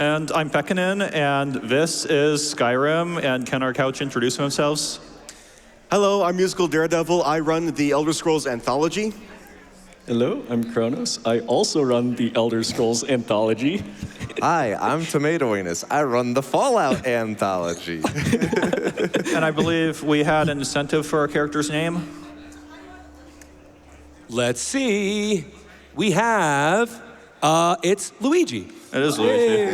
And I'm Pekkanen, and this is Skyrim, and can our couch introduce themselves? Hello, I'm Musical Daredevil. I run the Elder Scrolls Anthology. Hello, I'm Chronos. I also run the Elder Scrolls Anthology. Hi, I'm tomatoangus. I run the Fallout Anthology. And I believe we had an incentive for our character's name. Let's see. We have, it's Luigi. It is Luigi.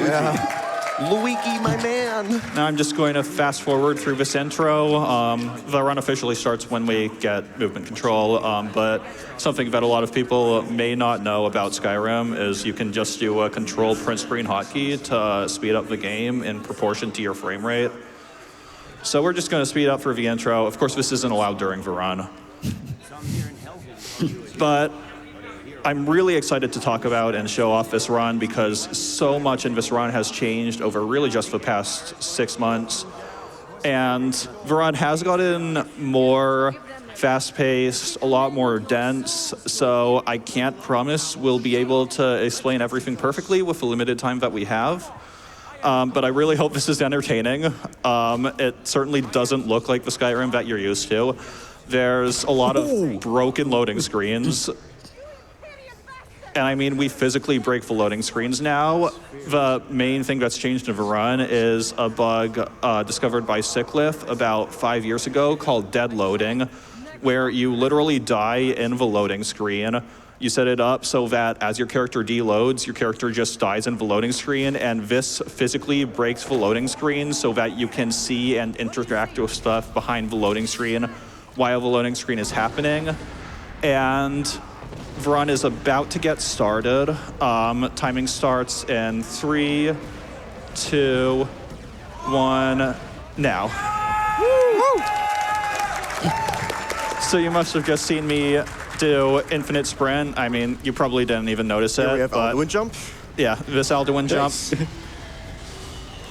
Luigi, my man. Now I'm just going to fast forward through this intro. The run officially starts when we get movement control, but something that a lot of people may not know about Skyrim is you can just do a control print screen hotkey to speed up the game in proportion to your frame rate. So we're just going to speed up for the intro. Of course, this isn't allowed during the run. But I'm really excited to talk about and show off this run because so much in this run has changed over really just the past 6 months. And the run has gotten more fast-paced, a lot more dense, so I can't promise we'll be able to explain everything perfectly with the limited time that we have. But I really hope this is entertaining. It certainly doesn't look like the Skyrim that you're used to. There's a lot of broken loading screens. And I mean, we physically break the loading screens now. The main thing that's changed in the run is a bug discovered by Sicklith about 5 years ago called dead loading, where you literally die in the loading screen. You set it up so that as your character deloads, your character just dies in the loading screen, and this physically breaks the loading screen so that you can see and interact with stuff behind the loading screen while the loading screen is happening. And the run is about to get started. Timing starts in 3, 2, 1, now. So you must have just seen me do infinite sprint. I mean, you probably didn't even notice it. Here we have but Alduin jump. yeah, this Alduin jump.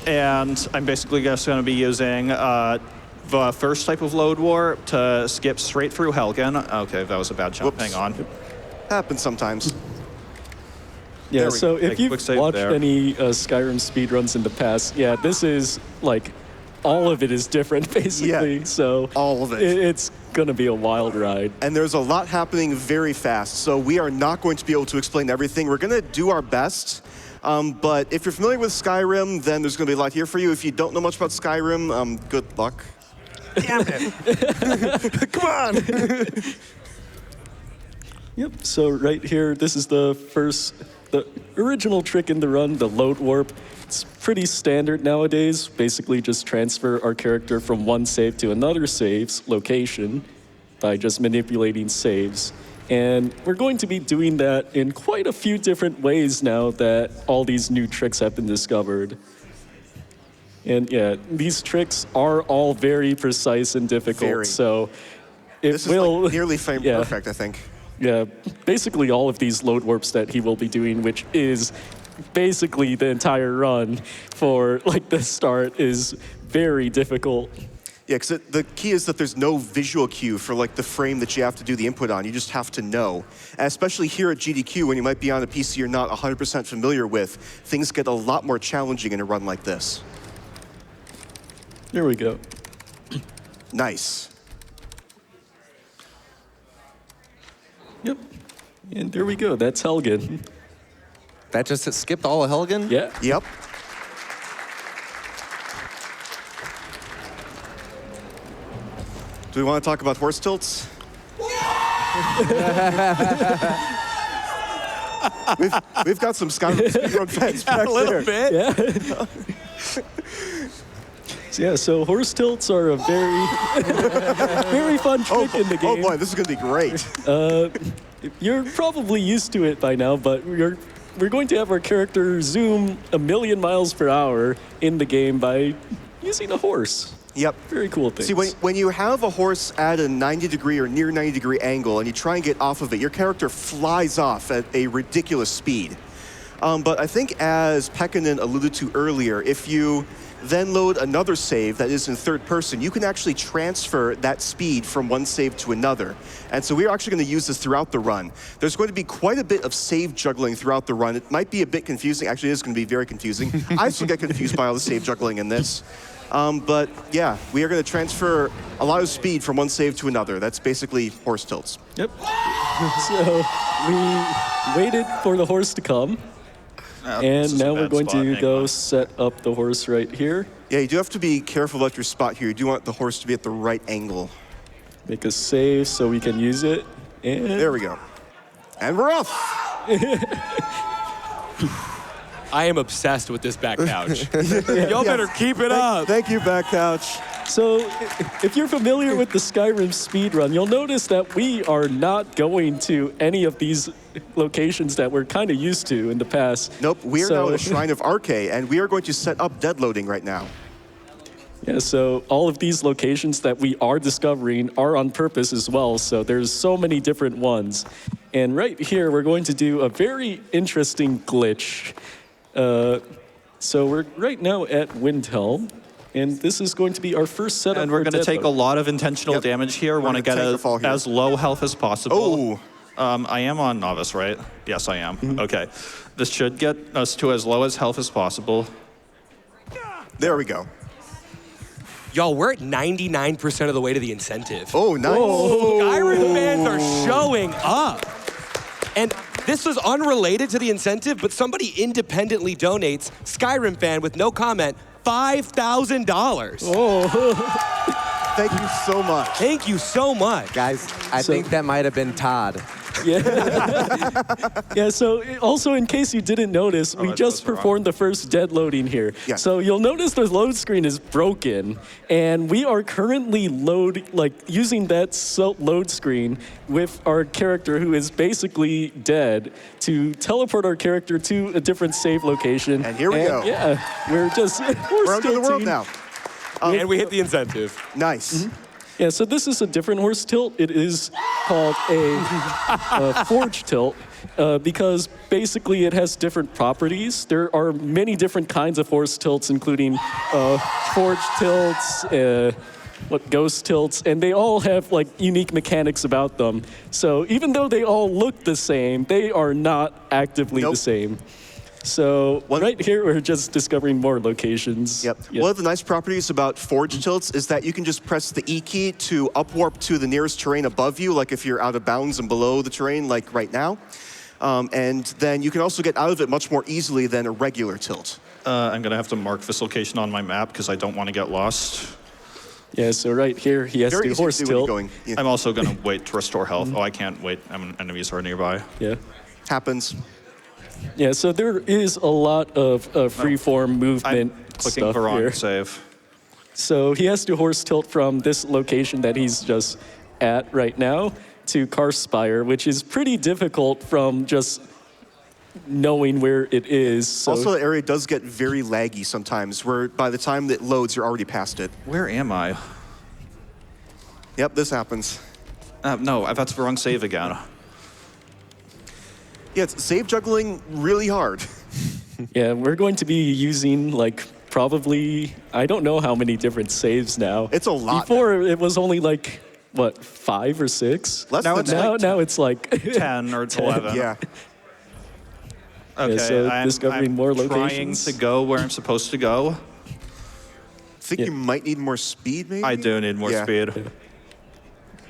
And I'm basically just going to be using the first type of load warp to skip straight through Helgen. Okay, that was a bad jump. Whoops. Hang on. Happens sometimes. Yeah, so if Make a you've quick save watched there. any Skyrim speedruns in the past, yeah, this is like, all of it is different basically. Yeah, so all of it. It's gonna be a wild ride. And there's a lot happening very fast, so we are not going to be able to explain everything. We're going to do our best. But if you're familiar with Skyrim, then there's going to be a lot here for you. If you don't know much about Skyrim, good luck. Damn it. Come on. Yep, so right here, this is the original trick in the run, the load warp. It's pretty standard nowadays. Basically just transfer our character from one save to another save's location by just manipulating saves. And we're going to be doing that in quite a few different ways now that all these new tricks have been discovered. And yeah, these tricks are all very precise and difficult, Very. so it This will... is like nearly frame yeah. perfect, I think. Yeah, basically all of these load warps that he will be doing, which is basically the entire run for like the start, is very difficult. Yeah, because the key is that there's no visual cue for like the frame that you have to do the input on. You just have to know. And especially here at GDQ, when you might be on a PC you're not 100% familiar with, things get a lot more challenging in a run like this. There we go. Nice. Yep. And there we go. That's Helgen. That just skipped all of Helgen? Yeah. Yep. Do we want to talk about horse tilts? we've got some Skyrim speedrun fans back A little there. bit. Yeah, so horse tilts are a very, very fun trick in the game. Oh boy, this is going to be great. You're probably used to it by now, but we're going to have our character zoom 1,000,000 miles per hour in the game by using a horse. Yep. Very cool thing. See, when you have a horse at a 90-degree or near 90-degree angle and you try and get off of it, your character flies off at a ridiculous speed. But I think as Pekkanen alluded to earlier, if you then load another save that is in third person, you can actually transfer that speed from one save to another. And so we're actually going to use this throughout the run. There's going to be quite a bit of save juggling throughout the run. It might be a bit confusing. Actually, it is going to be very confusing. I still get confused by all the save juggling in this. But yeah, we are going to transfer a lot of speed from one save to another. That's basically horse tilts. Yep. So we waited for the horse to come. This And is a now we're bad going spot. to Hang go on. set up the horse right here. Yeah, you do have to be careful about your spot here. You do want the horse to be at the right angle. Make a save so we can use it. And There we go. And we're off. I am obsessed with this back couch. Y'all better keep it up. Thank you, back couch. so if you're familiar with the Skyrim speedrun, you'll notice that we are not going to any of these locations that we're kind of used to in the past. Nope, we are So- now at a Shrine of Arche, and we are going to set up dead loading right now. Yeah, so all of these locations that we are discovering are on purpose as well. So there's so many different ones. And right here, we're going to do a very interesting glitch. So we're right now at Windhelm, and this is going to be our first setup. And we're for going to take a Deadload. lot of intentional Yep. damage here. Want to gonna get tank a fall here. as low health as possible. Oh. I am on novice, right? Yes, I am. Mm-hmm. Okay. This should get us to as low as health as possible. There we go. Y'all, we're at 99% of the way to the incentive. Oh, nice. Skyrim fans are showing up. And this was unrelated to the incentive, but somebody independently donates, Skyrim fan with no comment, $5,000. Thank you so much. Thank you so much. Guys, I think that might have been Todd. Yeah, so also in case you didn't notice, we I just chose it wrong. performed the first dead loading here. Yeah. So you'll notice the load screen is broken, and we are currently using that load screen with our character who is basically dead to teleport our character to a different save location. And here we go. Yeah, we're We're under the world tilting. now. And we hit the incentive. Nice. Yeah, so this is a different horse tilt. It is called a forge tilt because basically it has different properties. There are many different kinds of horse tilts, including forge tilts, ghost tilts, and they all have unique mechanics about them. So even though they all look the same, they are not actively Nope. the same. So right here, we're just discovering more locations. Yep. Yeah. One of the nice properties about forge tilts is that you can just press the E key to upwarp to the nearest terrain above you, like if you're out of bounds and below the terrain, like right now. And then you can also get out of it much more easily than a regular tilt. I'm going to have to mark this location on my map because I don't want to get lost. Yeah, so right here, he has Very to easy horse to do when you're tilt. going. Yeah. I'm also going to wait to restore health. Oh, I can't wait. Enemies are nearby. Yeah. Happens. Yeah, so there is a lot of freeform movement I'm clicking stuff Veron here. to save. So he has to horse tilt from this location that he's just at right now to Karspire, which is pretty difficult from just knowing where it is. So Also, the area does get very laggy sometimes, where by the time that loads, you're already past it. Where am I? Yep, this happens. No, that's the wrong save again. Yeah, it's save juggling really hard. yeah, we're going to be using probably, I don't know how many different saves now. It's a lot Before it was only 5 or 6? Less Now than it's that. Now it's 10 or 11. Yeah. Okay, so I'm discovering more trying locations. to go where I'm supposed to go. Think you might need more speed, maybe? I do need more Yeah. speed.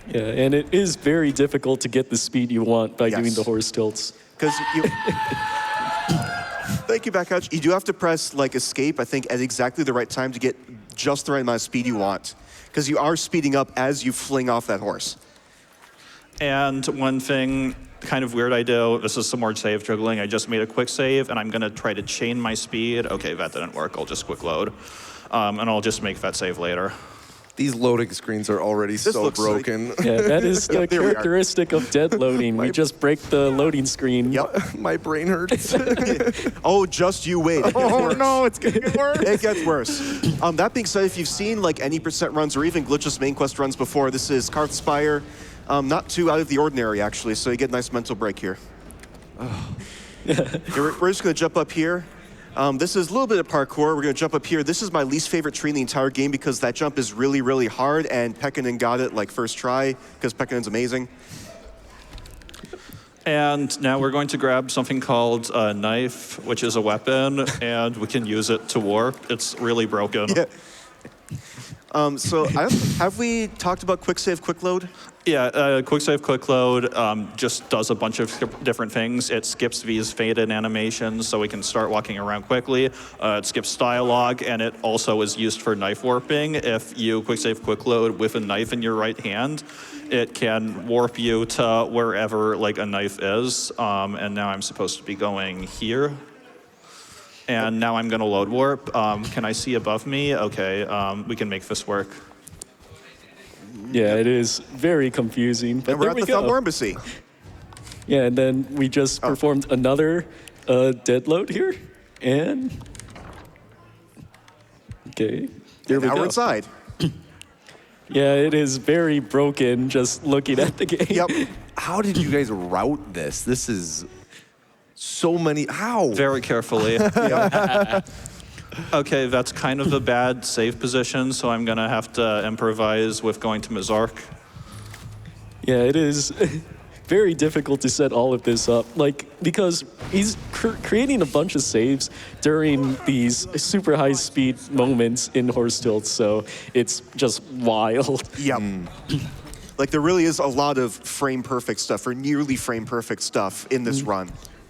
Yeah, and it is very difficult to get the speed you want by Yes. doing the horse tilts. Because you... Thank you, Backouch. You do have to press escape, I think, at exactly the right time to get just the right amount of speed you want. Because you are speeding up as you fling off that horse. And one thing kind of weird I do, this is some more save juggling. I just made a quick save and I'm gonna try to chain my speed. Okay, that didn't work. I'll just quick load. And I'll just make that save later. These loading screens are already so looks like- broken. Yeah, that is the there we are. characteristic of dead loading. We just break the loading screen. Yep. My brain hurts. Oh, just you wait. It gets worse. no, it's gonna get worse. It gets worse. That being said, if you've seen any % runs or even glitchless main quest runs before, this is Karthspire. Not too out of the ordinary, actually, so you get a nice mental break here. We're just going to jump up here. This is a little bit of parkour. We're going to jump up here. This is my least favorite tree in the entire game because that jump is really, really hard, and Pekkanen got it like first try because Pekkanen's amazing. And now we're going to grab something called a knife, which is a weapon, and we can use it to warp. It's really broken. Yeah. Have we talked about quick save, quick load? Yeah, quick save, quick load just does a bunch of different things. It skips these fade-in animations so we can start walking around quickly. It skips dialogue, and it also is used for knife warping. If you quick save, quick load with a knife in your right hand, it can warp you to wherever like a knife is. And now I'm supposed to be going here. And now I'm going to load warp. Can I see above me? Okay, we can make this work. Yeah, it is very confusing. But And we're there at we the go. Thelmore Embassy. Yeah, and then we just performed another dead load here. And okay, there we Now go. we're inside. Yeah, it is very broken just looking at the game. Yep. How did you guys route this? This is so many. How? Very carefully. Okay, that's kind of a bad save position, so I'm going to have to improvise with going to Mizark. Yeah, it is very difficult to set all of this up, like, because he's creating a bunch of saves during these super high-speed moments in Horse Tilt, so it's just wild. Yep. Like there really is a lot of frame perfect stuff or nearly frame perfect stuff in this run.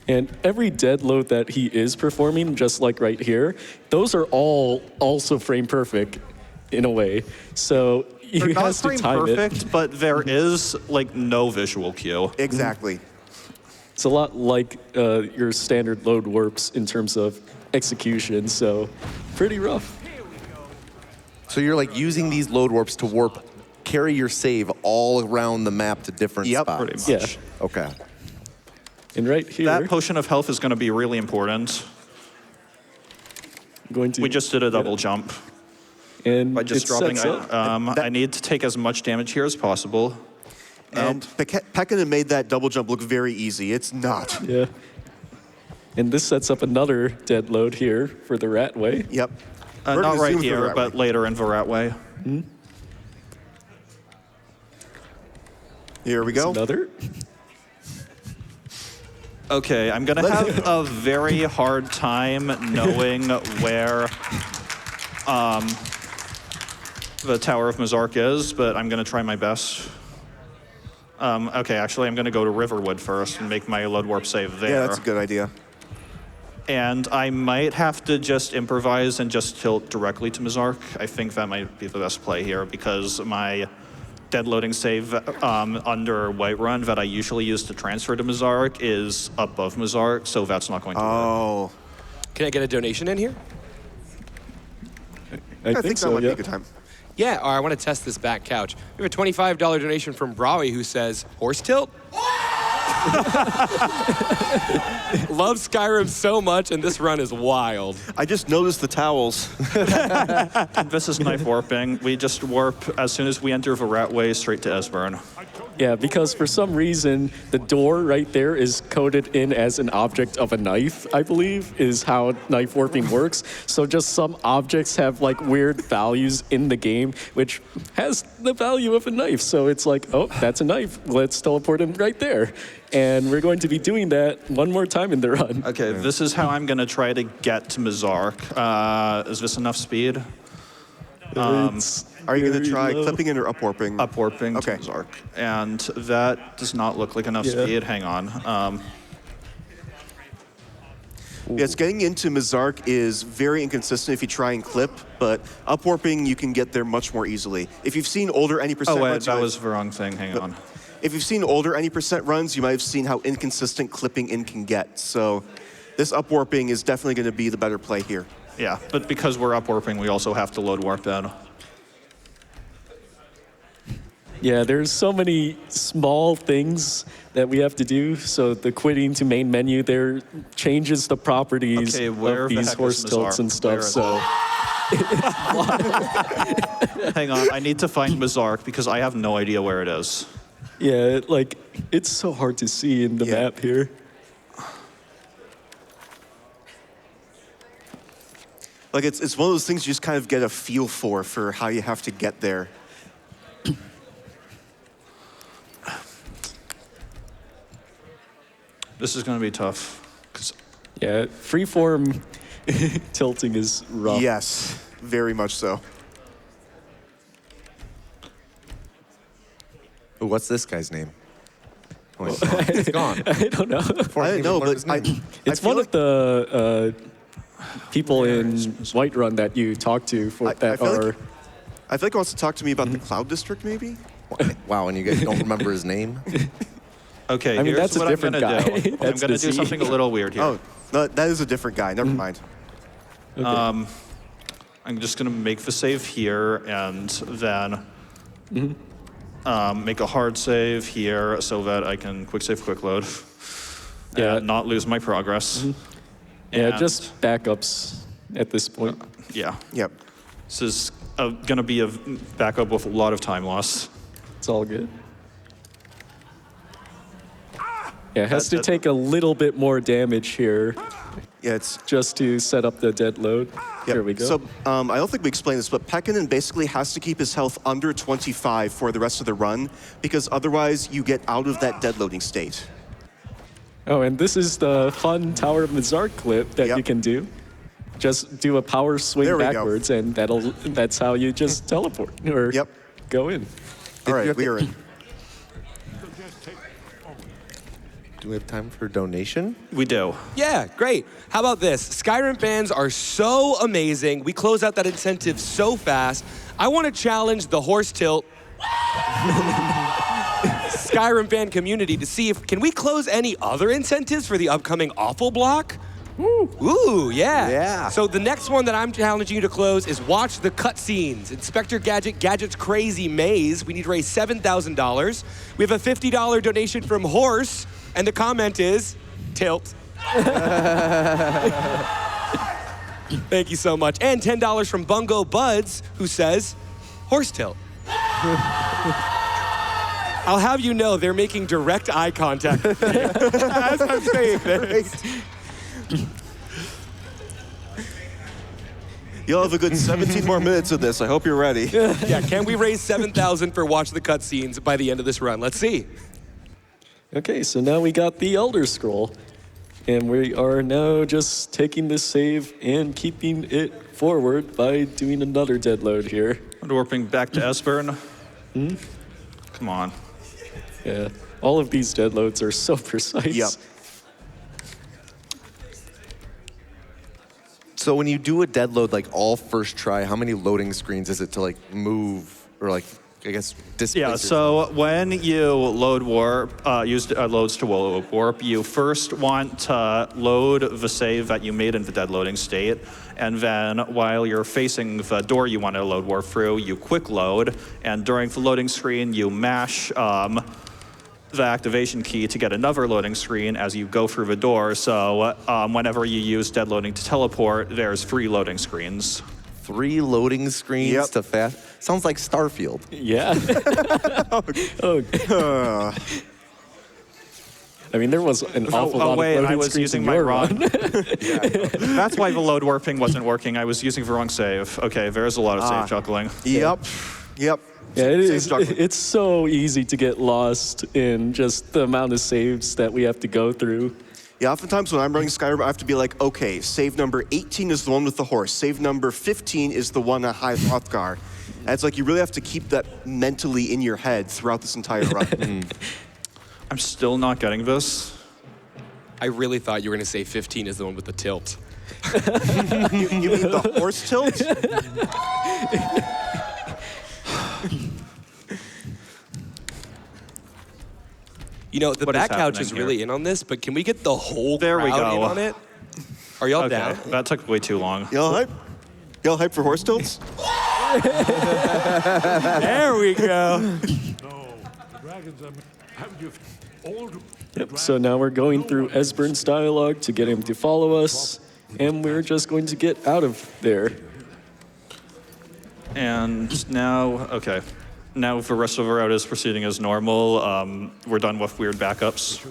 And every dead load that he is performing, just like right here, those are all also frame perfect in a way. So They're he not has to frame time perfect, it. but there is like no visual cue. Exactly. It's a lot like your standard load warps in terms of execution, so pretty rough. So you're like using these load warps to warp, carry your save all around the map to different Yep, spots. pretty much. Yeah. Okay. And right here, That potion of health is going to be really important. I'm going to We just did a double jump and by just it dropping. sets up. I need to take as much damage here as possible. And Pekkanen made that double jump look very easy. It's not. Yeah. And this sets up another dead load here for the Ratway. Yep. We're Not gonna right zoom through here, that but way. later in Viratway. Here we go. Another. Okay, I'm gonna have a very hard time knowing where the Tower of Mizark is, but I'm gonna try my best. Okay, actually, I'm gonna go to Riverwood first and make my load warp save there. Yeah, that's a good idea. And I might have to just improvise and just tilt directly to Mizark. I think that might be the best play here because my dead loading save under Whiterun that I usually use to transfer to Mizark is above Mizark, so that's not going to work. Oh, Can I get a donation in here? I I think think so, that might be yeah. a good time. Yeah, or I want to test this back couch. We have a $25 donation from Brawy who says, horse tilt? Love Skyrim so much, and this run is wild. I just noticed the towels. This is knife warping. We just warp as soon as we enter Viratway straight to Esbern. Yeah, because for some reason, the door right there is coded in as an object of a knife, I believe, is how knife warping works. So just some objects have like weird values in the game, which has the value of a knife. So it's like, oh, that's a knife. Let's teleport him right there. And we're going to be doing that one more time in the run. Okay, this is how I'm going to try to get to Mizark. Is this enough speed? It's Are you going to very try low. clipping in or up warping? Up warping Okay. to Mizark. And that does not look like enough Yeah. speed. Hang on. Yes, getting into Mizark is very inconsistent if you try and clip, but up warping you can get there much more easily. If you've seen older any percent Oh, wait, runs, that was the wrong thing. Hang on. if you've seen older any percent runs, you might have seen how inconsistent clipping in can get. So this up warping is definitely going to be the better play here. Yeah, but because we're up warping, we also have to load warp in. Yeah, there's so many small things that we have to do. So the quitting to main menu there changes the properties Okay, where of the these heck horse is tilts Mizark? and stuff. Where is So Hang on, I need to find Mizark because I have no idea where it is. yeah, like it's so hard to see in the Yeah. map here. Like, it's one of those things you just kind of get a feel for how you have to get there. This is going to be tough. Yeah, freeform tilting is rough. Yes, very much so. Ooh, what's this guy's name? Oh, it's gone. I don't know. I didn't know, but It's one of the people in Whiterun that you talk to for that feel are. like- I think he wants to talk to me about the Cloud District, maybe? Wow, and you guys don't remember his name? Okay, I mean, here's that's a what I'm different gonna guy. do. I'm That's going to the do Z. something a little weird here. Oh, no, that is a different guy. Never mind. Okay. I'm just going to make the save here and then make a hard save here so that I can quick save, quick load, Yeah. and not lose my progress. Yeah, And- just backups at this point. Yeah. Yep. This is going to be a backup with a lot of time loss. It's all good. Yeah, it has to That- take a little bit more damage here Yeah, it's... just to set up the dead load. Yep. Here we go. So I don't think we explained this, but Pekkanen basically has to keep his health under 25 for the rest of the run, because otherwise you get out of that dead loading state. Oh, and this is the fun Tower of Mizark clip that Yep. you can do. Just do a power swing There we go. backwards, and that's how you just teleport or Yep. go in. All right, we are in. Do we have time for donation? We do. Yeah, great. How about this? Skyrim fans are so amazing. We close out that incentive so fast. I want to challenge the horse tilt Skyrim fan community to see if can we close any other incentives for the upcoming awful block? Ooh, yeah. Yeah. So the next one that I'm challenging you to close is watch the cutscenes. Inspector Gadget's Crazy Maze. We need to raise $7,000. We have a $50 donation from Horse, and the comment is, tilt. Thank you so much. And $10 from Bungo Buds, who says, horse tilt. I'll have you know they're making direct eye contact with me as I'm saying this. You'll have a good 17 more minutes of this. I hope you're ready. Yeah, can we raise 7,000 for watch the cutscenes by the end of this run? Let's see. Okay, so now we got the Elder Scroll, and we are now just taking this save and keeping it forward by doing another dead load here. Warping back to Esbern. Come on. Yeah, all of these dead loads are so precise. Yep. So when you do a dead load, like all first try, how many loading screens is it to like move or like, I guess, displace Yeah, so when you load warp, use loads to warp, you first want to load the save that you made in the dead loading state, and then while you're facing the door you want to load warp through, you quick load, and during the loading screen you mash the activation key to get another loading screen as you go through the door, so whenever you use dead loading to teleport, there's 3 loading screens. 3 loading screens Yep. to fast. Sounds like Starfield. Yeah. Oh. I mean, there was an awful lot wait, of I loading was screens using in my your wrong. run. That's why the load warping wasn't working. I was using the wrong save. Okay, there's a lot of save juggling. Yep. Yep. Yeah, it Save is. juggling. It's so easy to get lost in just the amount of saves that we have to go through. Yeah, oftentimes when I'm running Skyrim, I have to be like, okay, save number 18 is the one with the horse. Save number 15 is the one at High Hrothgar. And it's like you really have to keep that mentally in your head throughout this entire run. I'm still not getting this. I really thought you were going to say 15 is the one with the tilt. You mean the horse tilt? You know, the What is back couch is happening really here? in on this, but can we get the whole There we crowd go. in on it? Are y'all Okay, down? that took way too long. Y'all hype? Y'all hype for horse tilts? There we go. No, the dragons, haven't you all Yep. So now we're going through Esbern's dialogue to get him to follow us, and we're just going to get out of there. And now, okay. Now the rest of our route is proceeding as normal. We're done with weird backups.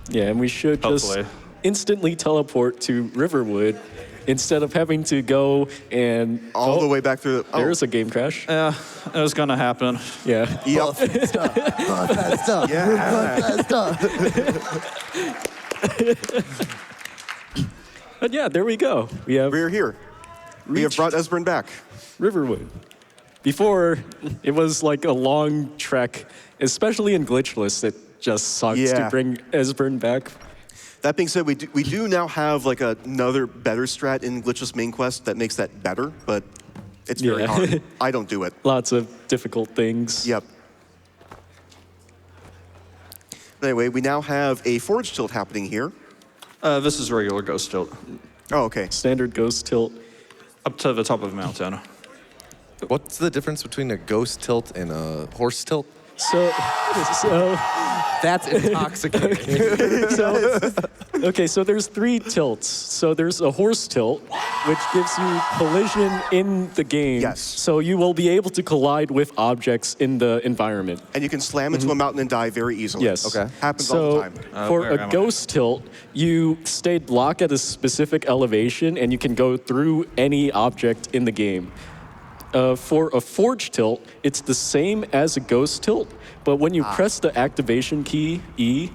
Yeah, and we should just Hopefully. instantly teleport to Riverwood instead of having to go and All the way back through the... There's a game crash. Yeah, it was gonna happen. Yeah. Yep. But yeah, there we go. We're here. We have brought Esbern back. Riverwood. Before, it was like a long trek, especially in Glitchless. It just sucks to bring Esbern back. That being said, we do now have like another better strat in Glitchless main quest that makes that better, but it's very hard. I don't do it. Lots of difficult things. Yep. But anyway, we now have a forge tilt happening here. This is regular ghost tilt. Oh, okay. Standard ghost tilt. Up to the top of a mountain. What's the difference between a ghost tilt and a horse tilt? So That's intoxicating. okay, so there's 3 tilts. So there's a horse tilt, which gives you collision in the game. Yes. So you will be able to collide with objects in the environment. And you can slam into a mountain and die very easily. Yes. Okay. Happens all the time. For where a am I? ghost tilt, you stay locked at a specific elevation and you can go through any object in the game. For a forge tilt, it's the same as a ghost tilt, but when you press the activation key, E,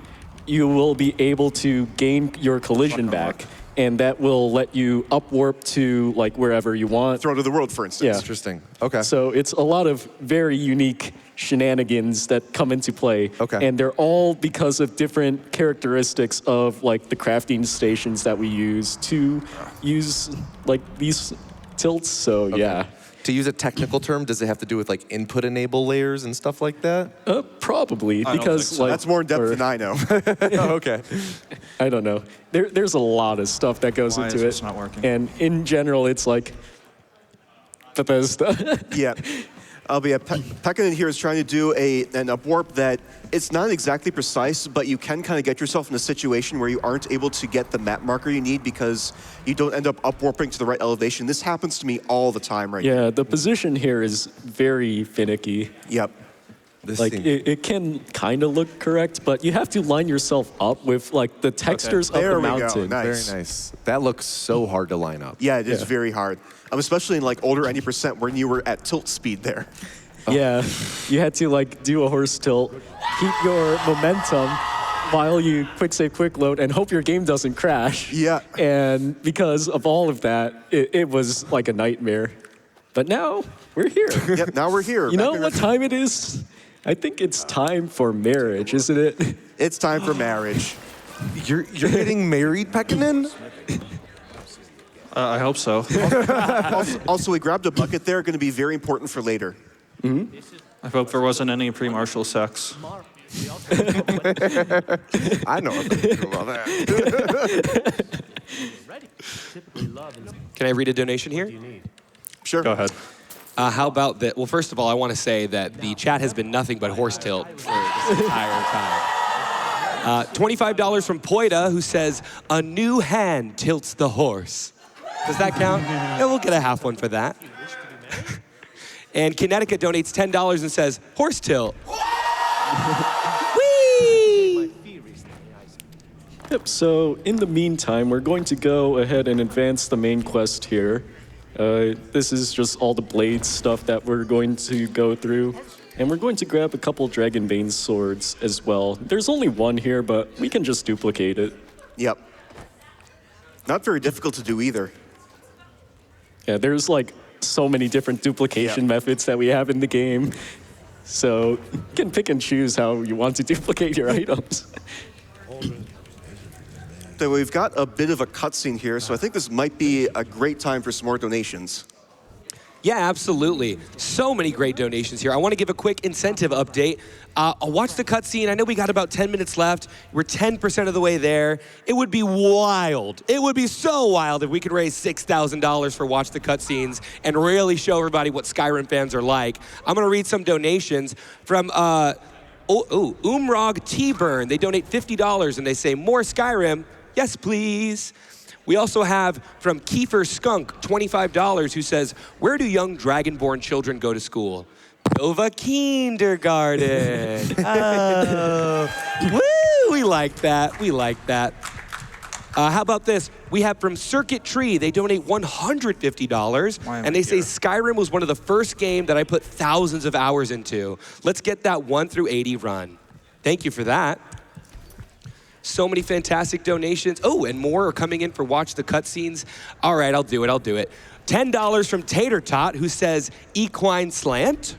you will be able to gain your collision back, and that will let you upwarp to like wherever you want. Throw to the world, for instance. Yeah. Interesting. Okay. So it's a lot of very unique shenanigans that come into play. Okay. And they're all because of different characteristics of like the crafting stations that we use to use like these tilts. So yeah. To use a technical term, does it have to do with like input enable layers and stuff like that? Probably don't because think so. like That's more in depth or- than I know. Oh, okay. I don't know. There's a lot of stuff that goes Why into is it. this not working? And in general, it's like Bethesda. Yeah. Pekkanen here is trying to do an upwarp that it's not exactly precise, but you can kind of get yourself in a situation where you aren't able to get the map marker you need because you don't end up upwarping to the right elevation. This happens to me all the time right now. Yeah, the position here is very finicky. Yep. This Like seems- it can kind of look correct, but you have to line yourself up with like the textures of There the we go. mountain. Nice. Very nice. That looks so hard to line up. Yeah, it is Yeah. very hard. Especially in like older 90% when you were at tilt speed there. Yeah, you had to like do a horse tilt, keep your momentum while you quick save, quick load, and hope your game doesn't crash. Yeah. And because of all of that, it was like a nightmare. But now we're here. Yep, now we're here. You know Back in what our- time it is? I think it's time for marriage, isn't it? It's time for marriage. You're getting married, Pekkanen? I hope so. Also, we grabbed a bucket there, going to be very important for later. I hope there wasn't any pre-martial sex. I know about that. Can I read a donation here? Sure. Go ahead. How about that? Well, first of all, I want to say that the chat has been nothing but horse tilt for this entire time. $25 from Poida, who says, a new hand tilts the horse. Does that count? Yeah, we'll get a half one for that. And Kinetica donates $10 and says, horse tilt. Whee! Yep, so in the meantime, we're going to go ahead and advance the main quest here. This is just all the blade stuff that we're going to go through. And we're going to grab a couple Dragonbane swords as well. There's only one here, but we can just duplicate it. Yep. Not very difficult to do either. Yeah, there's like so many different duplication methods that we have in the game. So you can pick and choose how you want to duplicate your items. So we've got a bit of a cutscene here, so I think this might be a great time for some more donations. Yeah, absolutely. So many great donations here. I want to give a quick incentive update. I'll watch the cutscene. I know we got about 10 minutes left. We're 10% of the way there. It would be wild. It would be so wild if we could raise $6,000 for Watch the Cutscenes and really show everybody what Skyrim fans are like. I'm going to read some donations from Umrog T-Burn. They donate $50 and they say, more Skyrim. Yes, please. We also have from Kiefer Skunk, $25, who says, where do young Dragonborn children go to school? Nova Kindergarten. Oh, woo, we like that. We like that. How about this? We have from Circuit Tree, they donate $150, Why am and I they say here? Skyrim was one of the first games that I put thousands of hours into. Let's get that 1 through 80 run. Thank you for that. So many fantastic donations. Oh, and more are coming in for Watch the Cutscenes. All right, I'll do it. $10 from Tater Tot, who says Equine Slant.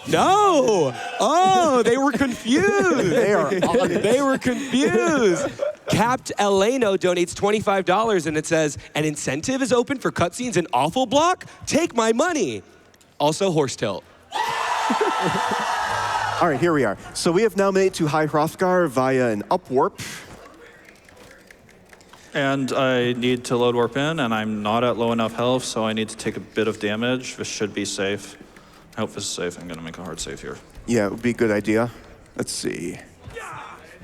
No! Oh, they were confused. They were confused. Capped Eleno donates $25, and it says, an incentive is open for cutscenes in Awful Block? Take my money. Also, Horse Tilt. All right, here we are. So we have now made it to High Hrothgar via an upwarp. And I need to load warp in, and I'm not at low enough health, so I need to take a bit of damage. This should be safe. I hope this is safe. I'm gonna make a hard save here. Yeah, it would be a good idea. Let's see.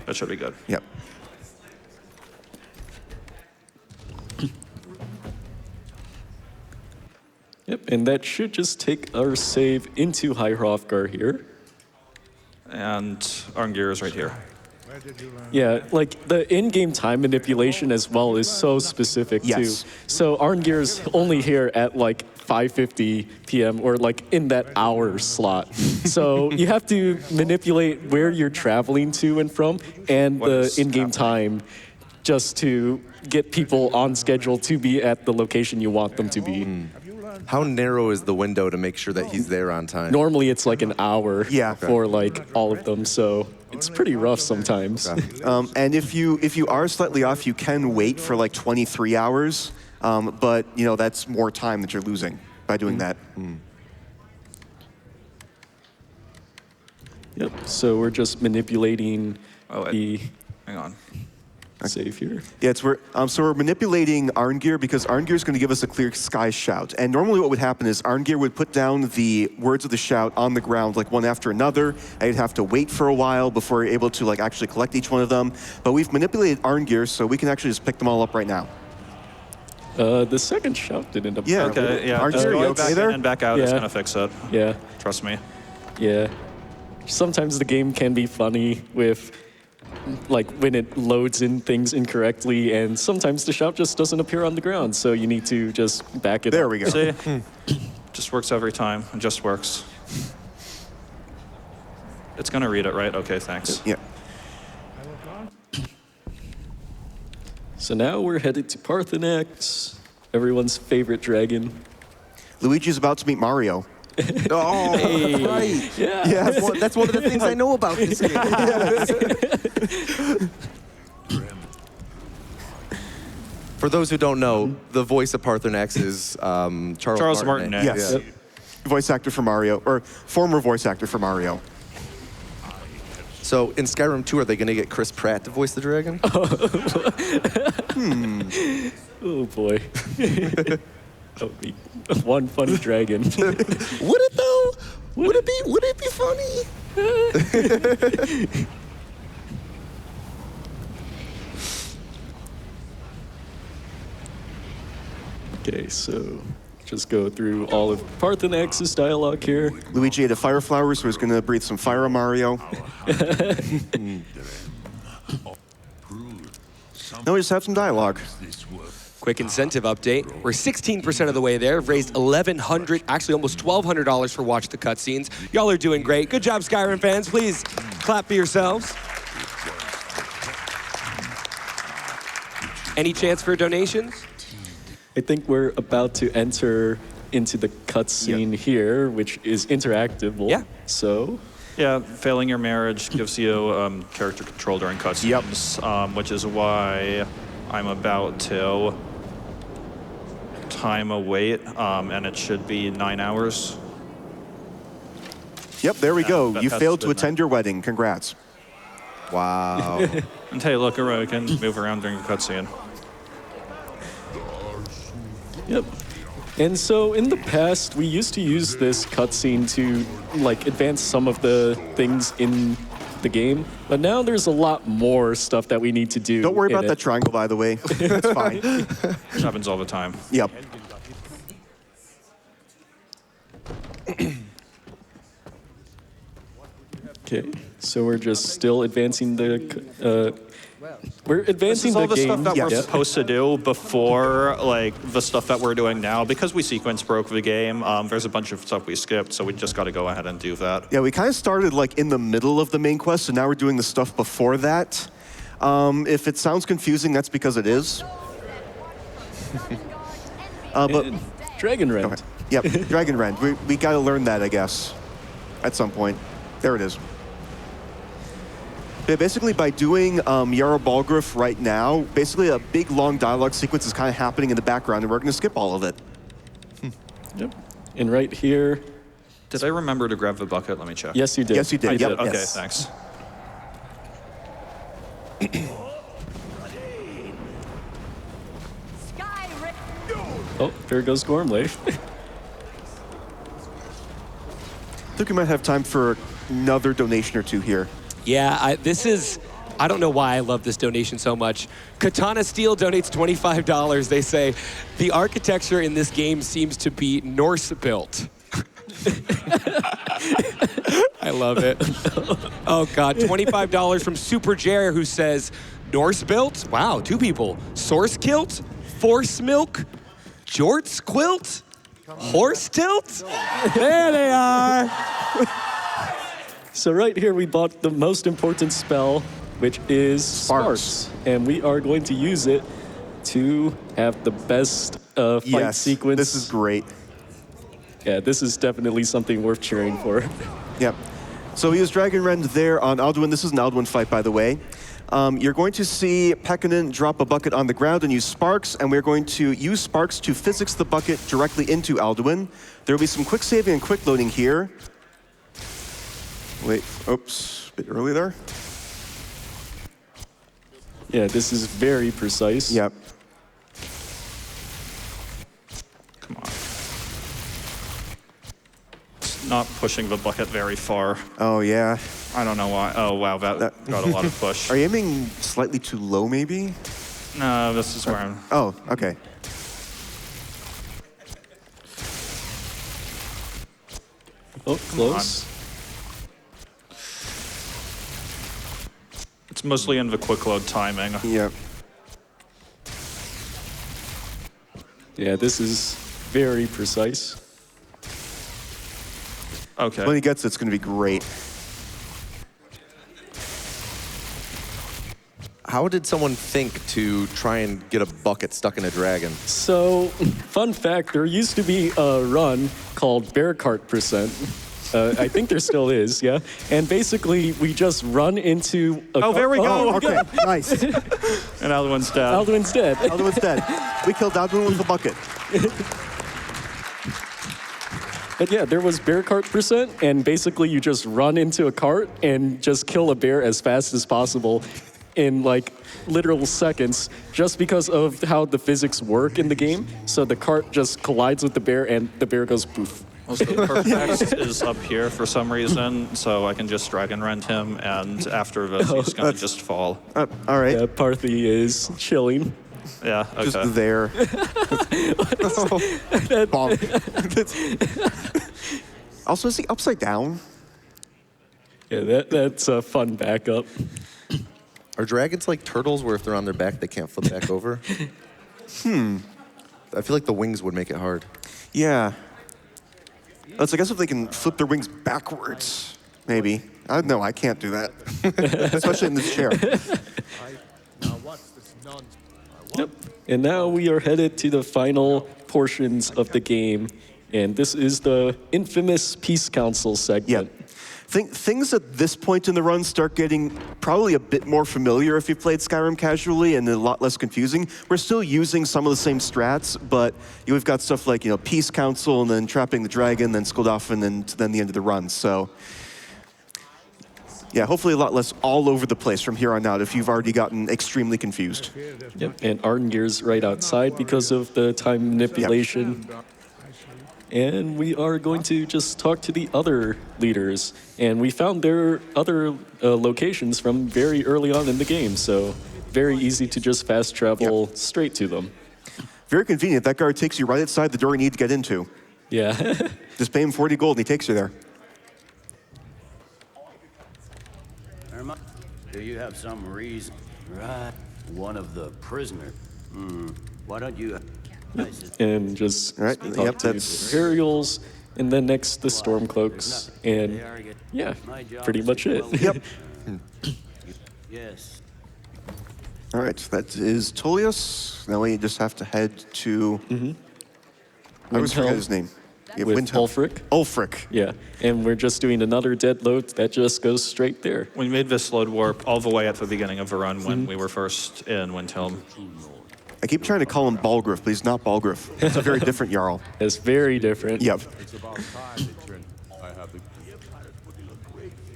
That should be good. Yep. Yep, and that should just take our save into High Hrothgar here. And Arngir is right here. Where did you learn? Yeah, like the in-game time manipulation as well is so specific Yes. too. So Arngir's only here at like 5:50 p.m. or like in that hour slot. So you have to manipulate where you're traveling to and from and What the is in-game time just to get people on schedule to be at the location you want them to be. How narrow is the window to make sure that he's there on time? Normally it's like an hour Yeah. for like all of them, so it's pretty rough sometimes. And if you are slightly off, you can wait for like 23 hours. But you know that's more time that you're losing by doing that. Yep, so we're just manipulating Oh, the hang on. save here. Yeah, so we're manipulating Arngir because Arngir is going to give us a clear sky shout. And normally what would happen is Arngir would put down the words of the shout on the ground like one after another, and you'd have to wait for a while before you're able to like actually collect each one of them. But we've manipulated Arngir, so we can actually just pick them all up right now. The second shout didn't up. Yeah. Okay, yeah. Arngir, Just you going okay back there? in and back out is Yeah. gonna fix it. Yeah, Trust me. yeah. Sometimes the game can be funny with, like, when it loads in things incorrectly, and sometimes the shout just doesn't appear on the ground, so you need to just back it There up. we go. See? Just works every time. It just works. It's gonna read it, right? Okay, thanks. Yeah. So now we're headed to Parthenax, everyone's favorite dragon. Luigi's about to meet Mario. Oh, right. Yeah. Yes. That's one of the things I know about this game. For those who don't know, the voice of Parthenax is Charles Martinet. Yes. Yeah. Voice actor for Mario, or former voice actor for Mario. So in Skyrim 2, are they going to get Chris Pratt to voice the dragon? Oh boy. That would be one funny dragon. Would it though? Would it be funny? Okay, so just go through all of Parthenax's dialogue here. Luigi had a fire flower, so he's going to breathe some fire on Mario. Now we just have some dialogue. Quick incentive update. We're 16% of the way there. We've raised $1,100, actually almost $1,200 for Watch the Cutscenes. Y'all are doing great. Good job, Skyrim fans. Please clap for yourselves. Any chance for donations? I think we're about to enter into the cutscene here, which is interactable. Yeah. So, Yeah, failing your marriage gives you character control during cutscenes, which is why I'm about to time a wait, and it should be 9 hours. Yep, there we go. that- You that's failed to good attend your wedding. Congrats. Wow. And hey, look, I can move around during the cutscene. yep. And so in the past, we used to use this cutscene to like advance some of the things in the game, but now there's a lot more stuff that we need to do. Don't worry in about it. that triangle, by the way. It's fine. It happens all the time. Yep. Okay, so we're just still advancing the We're This advancing is all the the game. stuff that we're Yeah. supposed to do before, like, the stuff that we're doing now. Because we sequence broke the game, there's a bunch of stuff we skipped, so we just got to go ahead and do that. Yeah, we kind of started like in the middle of the main quest, so now we're doing the stuff before that. If it sounds confusing, that's because it is. But And Dragon Rend. yep, Dragon Rend. We got to learn that, I guess, at some point. There it is. Yeah, basically, by doing Yarrow Balgruuf right now, basically a big, long dialogue sequence is kind of happening in the background, and we're going to skip all of it. Yep. And right here, Did I remember to grab the bucket? Let me check. yes, you did. Yes, you did. I Yep. did. Okay, Yes. thanks. Skyrim. Oh, there goes Gormley. I think we might have time for another donation or two here. Yeah, I don't know why I love this donation so much. Katana Steel donates $25. They say, the architecture in this game seems to be Norse built. I love it. Oh God, $25 from Super Jer, who says, Norse built? Wow, 2 people. Source kilt? Force milk? Jorts quilt? Horse tilt? There they are. So right here, we bought the most important spell, which is Sparks. And we are going to use it to have the best fight Yes, sequence. this is great. Yeah, this is definitely something worth cheering for. Yep. So we use Dragon Rend there on Alduin. This is an Alduin fight, by the way. You're going to see Pekkanen drop a bucket on the ground and use Sparks, and we're going to use Sparks to physics the bucket directly into Alduin. There will be some quick saving and quick loading here. Wait, oops, a bit early there. Yeah, this is very precise. Yep. Come on. It's not pushing the bucket very far. Oh, yeah. I don't know why. Oh, wow, that got a lot of push. Are you aiming slightly too low, maybe? No, this is where I'm... Oh, okay. Oh, close. It's mostly in the quick load timing. Yep. Yeah, this is very precise. Okay. When he gets it, it's going to be great. How did someone think to try and get a bucket stuck in a dragon? So, fun fact, there used to be a run called Bear Cart Percent. I think there still is, yeah. And basically, we just run into a Oh, there we go. Oh, okay, nice. And Alduin's dead. Alduin's dead. Alduin's dead. We killed Alduin with the bucket. But yeah, there was Bear Cart Percent, and basically you just run into a cart and just kill a bear as fast as possible in like literal seconds, just because of how the physics work in the game. So the cart just collides with the bear and the bear goes poof. Also, Perfect is up here for some reason, so I can just Dragon Rend him, and after this, he's gonna just fall. All right. Yeah, Parthy is chilling. Yeah, okay. Just there. Bonk. Also, is he upside down? Yeah, that's a fun backup. Are dragons like turtles where if they're on their back, they can't flip back over? I feel like the wings would make it hard. Yeah. I guess if they can flip their wings backwards, maybe. I don't know, I can't do that. Especially in this chair. Yep. And now we are headed to the final portions of the game. And this is the infamous Peace Council segment. Yeah. Things at this point in the run start getting probably a bit more familiar if you played Skyrim casually and a lot less confusing. We're still using some of the same strats, but we've got stuff like, Peace Council and then trapping the dragon, then Skoldafen, and then the end of the run. So, yeah, hopefully a lot less all over the place from here on out if you've already gotten extremely confused. Yep. And Arngir's right outside because of the time manipulation. And we are going to just talk to the other leaders. And we found their other locations from very early on in the game, so very easy to just fast travel straight to them. Very convenient. That guard takes you right outside the door you need to get into. Yeah. Just pay him 40 gold and he takes you there. Do you have some Right. One of the prisoners. Why don't you... And just All right, talk yep, to that's- the Imperials, and then next the Stormcloaks, and yeah, pretty much it. Yep. Yes. All right, that is Tullius. Now we just have to head to... I always forget Windhelm his name. Yeah, with Windhelm. Ulfric. Ulfric. Yeah, and we're just doing another dead load that just goes straight there. We made this load warp all the way at the beginning of the run when we were first in Windhelm. I keep trying to call him Balgriff, but he's not Balgriff. It's a very different Jarl. It's very different. Yep. It's about time they turn. I have the.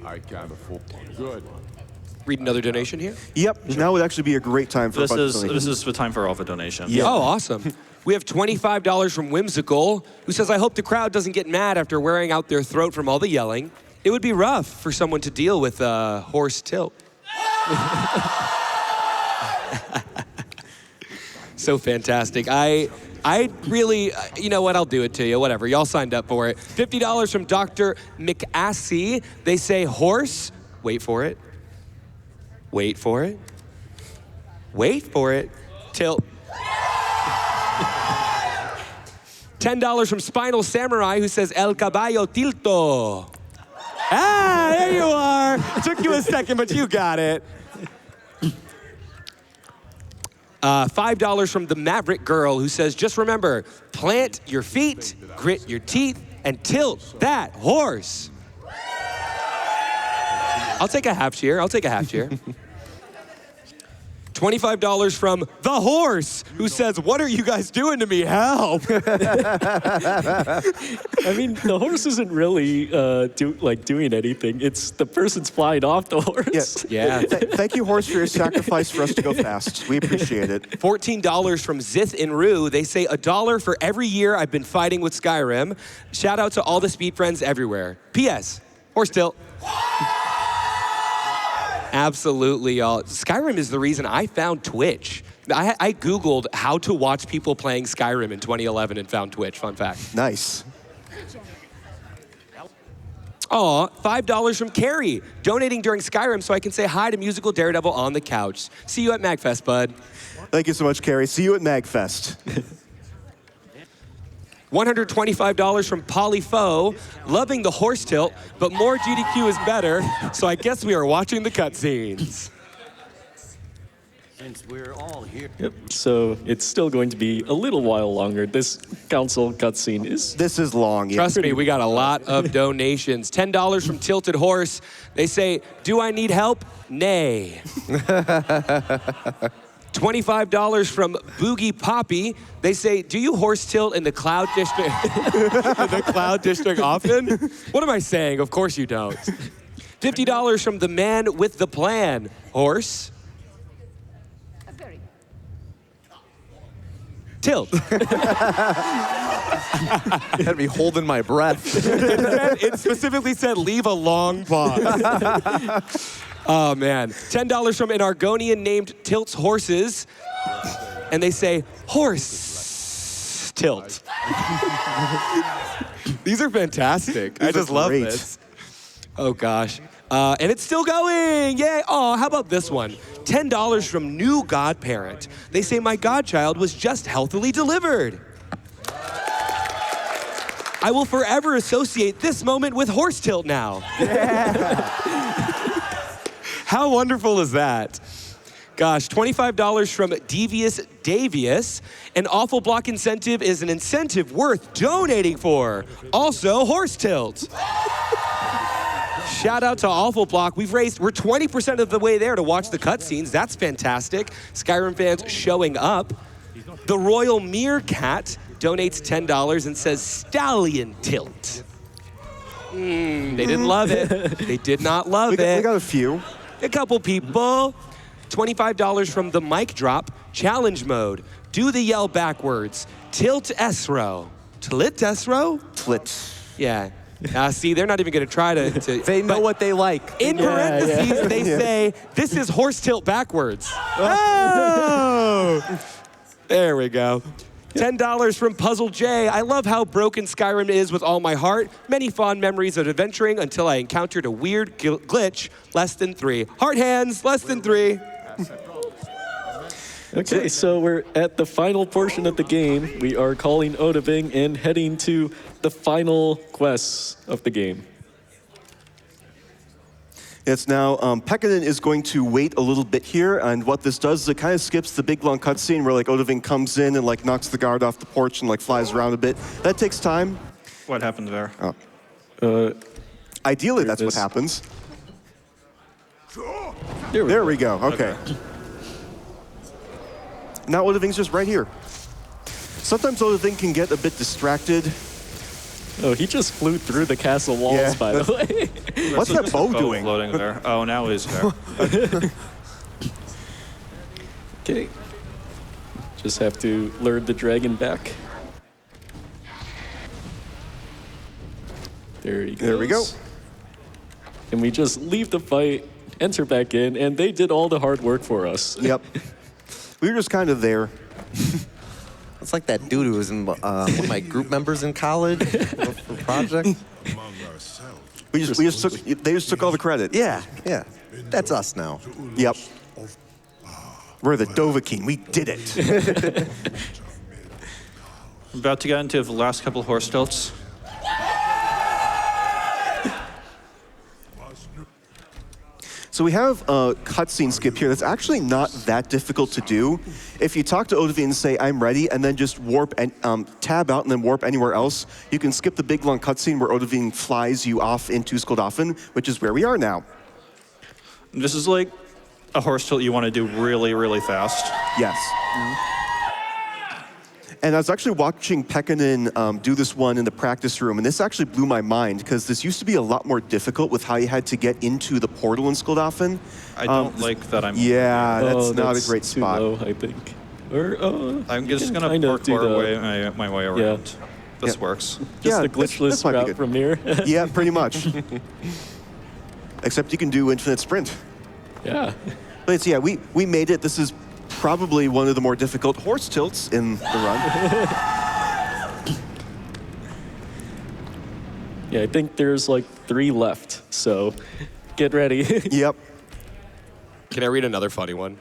I can't afford. Good. Read another donation here. Yep, now would actually be a great time for This a bunch is of this is the time for all the donations. Yeah. Oh, awesome. We have $25 from Whimsical, who says, I hope the crowd doesn't get mad after wearing out their throat from all the yelling. It would be rough for someone to deal with a horse tilt. So fantastic. I really, you know what, I'll do it to you, whatever. Y'all signed up for it. $50 from Dr. McAssey. They say horse, wait for it. Wait for it. Wait for it. Tilt. $10 from Spinal Samurai, who says El Caballo Tilto. Ah, there you are. It took you a second, but you got it. $5 from the Maverick Girl, who says, just remember, plant your feet, grit your teeth, and tilt that horse. I'll take a half cheer. I'll take a half cheer. $25 from the horse, who says, what are you guys doing to me? Help. I mean, the horse isn't really doing anything. It's the person's flying off the horse. Yes. Yeah. Thank you, horse, for your sacrifice for us to go fast. We appreciate it. $14 from Zith in Rue. They say $1 for every year I've been fighting with Skyrim. Shout out to all the speed friends everywhere. P.S. Horse tilt. Absolutely, y'all. Skyrim is the reason I found Twitch. I Googled how to watch people playing Skyrim in 2011 and found Twitch. Fun fact. Nice. Aw, $5 from Carrie, donating during Skyrim so I can say hi to Musical Daredevil on the couch. See you at MagFest, bud. Thank you so much, Carrie. See you at MagFest. $125 from Polyfo, loving the horse tilt, but more GDQ is better, so I guess we are watching the cutscenes. Since we're all here. Yep. So it's still going to be a little while longer. This council cutscene is... This is long. Yeah. Trust me, we got a lot of donations. $10 from Tilted Horse. They say, do I need help? Nay. $25 from Boogie Poppy. They say, do you horse tilt in the Cloud District the Cloud District often? What am I saying? Of course you don't. $50 from the man with the plan. Horse. Tilt. I had to be holding my breath. It specifically said, leave a long pause. Oh, man. $10 from an Argonian named Tilts Horses. And they say, horse tilt. These are fantastic. I just love great. this. Oh, gosh. And it's still going. Yay. Oh, how about this one? $10 from New Godparent. They say, my godchild was just healthily delivered. I will forever associate this moment with horse tilt now. How wonderful is that? Gosh, $25 from Devious Davius. An awful block incentive is an incentive worth donating for. Also, horse tilt. Shout out to Awful Block. We're 20% of the way there to watch the cutscenes. That's fantastic. Skyrim fans showing up. The Royal Meerkat donates $10 and says Stallion Tilt. They didn't love it. They did not love it. We got a few. A couple people. $25 from the Mic Drop Challenge Mode. Do the yell backwards. Tilt Esro. Tilt Esro? Flit. Yeah. See, they're not even going to try to... They know what they like. In parentheses, they say, this is horse tilt backwards. Oh! There we go. $10 from Puzzle J. I love how broken Skyrim is with all my heart. Many fond memories of adventuring until I encountered a weird glitch. Less than 3. Heart hands, less than 3. Okay, so we're at the final portion of the game. We are calling Odahviing and heading to the final quests of the game. It's now, Pekkanen is going to wait a little bit here, and what this does is it kind of skips the big long cutscene where like Odahviing comes in and like knocks the guard off the porch and like flies around a bit. That takes time. What happened there? Ideally, that's what happens. There we go, okay. Now Odahviing's just right here. Sometimes Odahviing can get a bit distracted. Oh, he just flew through the castle walls, by the way. What's that bow doing? Floating there. Oh, now he's there. Okay. Just have to lure the dragon back. There he goes. There we go. And we just leave the fight, enter back in, and they did all the hard work for us. Yep. We were just kind of there. It's like that dude who was in one of my group members in college for project. They just took all the credit. Yeah. That's us now. Yep. We're the Dovahkiin. We did it. I'm about to get into the last couple of horse stilts. So we have a cutscene skip here that's actually not that difficult to do. If you talk to Odahviing and say, I'm ready, and then just warp and tab out and then warp anywhere else, you can skip the big long cutscene where Odahviing flies you off into Skuldafn, which is where we are now. This is like a horse tilt you want to do really, really fast. Yes. And I was actually watching Pekkanen do this one in the practice room, and this actually blew my mind, because this used to be a lot more difficult with how you had to get into the portal in Skuldafn. I don't like that I'm... Yeah, that's not a great too spot. low, I think. Or, I'm just going to parkour my way around. Yeah. This works. Just Yeah, a glitchless this might be route good. from here. Yeah, pretty much. Except you can do infinite sprint. Yeah. But it's, yeah, we made it. This is probably one of the more difficult horse tilts in the run. Yeah, I think there's like 3 left, so get ready. Yep. Can I read another funny one?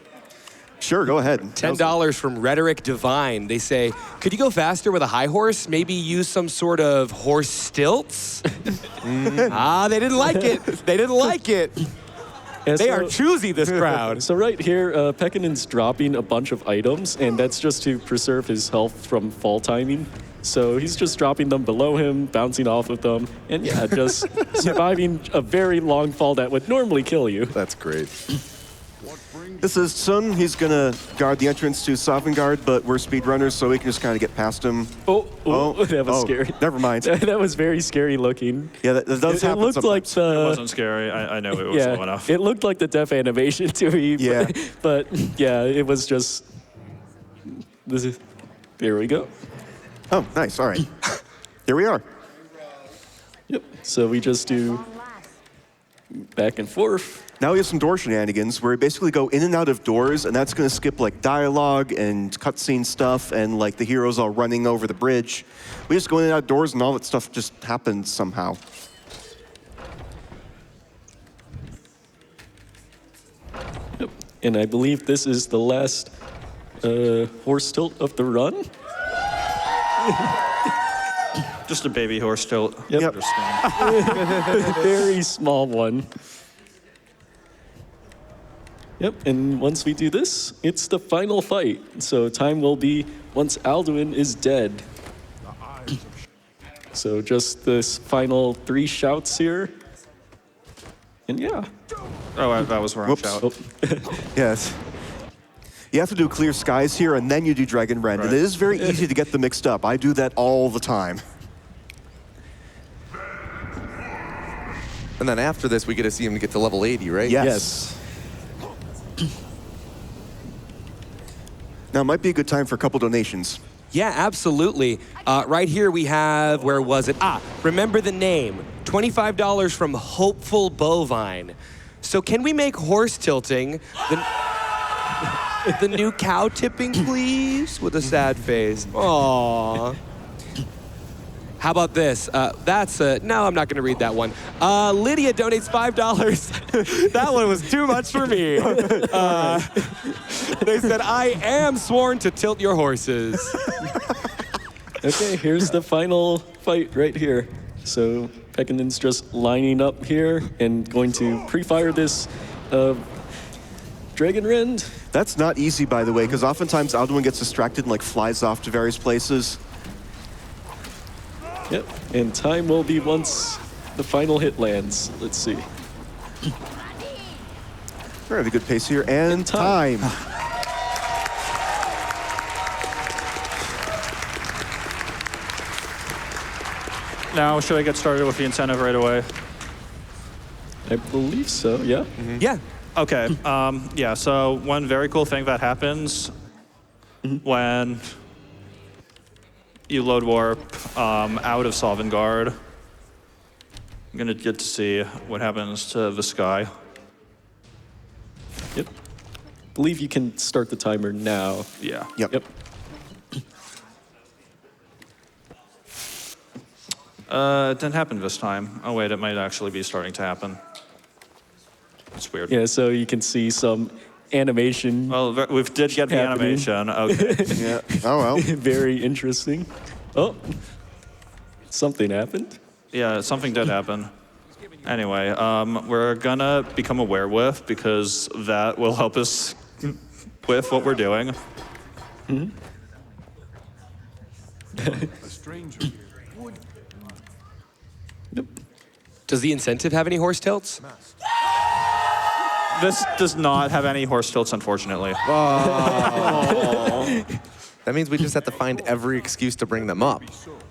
Sure, go ahead. $10 from Rhetoric Divine. They say, could you go faster with a high horse? Maybe use some sort of horse stilts? They didn't like it. They didn't like it. Yeah, They are choosy, this crowd. So right here, Pekkanen's dropping a bunch of items, and that's just to preserve his health from fall timing. So he's just dropping them below him, bouncing off of them, and yeah, just surviving a very long fall that would normally kill you. That's great. This is Sun. He's going to guard the entrance to Sovngarde, but we're speedrunners, so we can just kind of get past him. Oh, that was scary. Never mind. That was very scary looking. Yeah, that does happen It looked like sometimes. It the... wasn't scary. I know it was slow enough. It looked like the death animation to me. Yeah. But yeah, it was just... There we go. Oh, nice. All right. Here we are. Yep. So we just do back and forth. Now we have some door shenanigans where we basically go in and out of doors, and that's going to skip like dialogue and cutscene stuff and like the heroes all running over the bridge. We just go in and out of doors, and all that stuff just happens somehow. Yep. And I believe this is the last horse tilt of the run. Just a baby horse tilt. Yep. Understand. Very small one. Yep, and once we do this, it's the final fight. So time will be once Alduin is dead. So just this final 3 shouts here. And yeah. Oh, that was wrong Whoops. shout. Oh. Yes. You have to do clear skies here, and then you do Dragon Rend. Right. And it is very easy to get them mixed up. I do that all the time. And then after this, we get to see him get to level 80, right? Yes. Now might be a good time for a couple donations. Yeah, absolutely. Right here we have, where was it? Remember the name. $25 from Hopeful Bovine. So can we make horse tilting the new cow tipping, please? With a sad face. Aww. How about this? No, I'm not going to read that one. Lydia donates $5. That one was too much for me. They said, I am sworn to tilt your horses. Okay, here's the final fight right here. So Pekkanen's just lining up here and going to pre-fire this Dragon Rend. That's not easy, by the way, because oftentimes Alduin gets distracted and like flies off to various places. Yep, and time will be once the final hit lands. Let's see. Very good pace here, and time. Now, should I get started with the incentive right away? I believe so, yeah. Yeah. Okay, yeah, so one very cool thing that happens when you load warp out of Sovngarde, I'm gonna get to see what happens to the sky. Yep. Believe you can start the timer now. Yeah. Yep. It didn't happen this time. Oh wait, it might actually be starting to happen. It's weird. Yeah, so you can see some animation. Well, we did get the happening. animation. Okay. Yeah. Oh well. Very interesting. Oh, something happened. Yeah, something did happen. Anyway, we're gonna become a werewolf because that will help us with what we're doing. A stranger. Does the incentive have any horse tilts? This does not have any horse tilts, unfortunately. That means we just have to find every excuse to bring them up.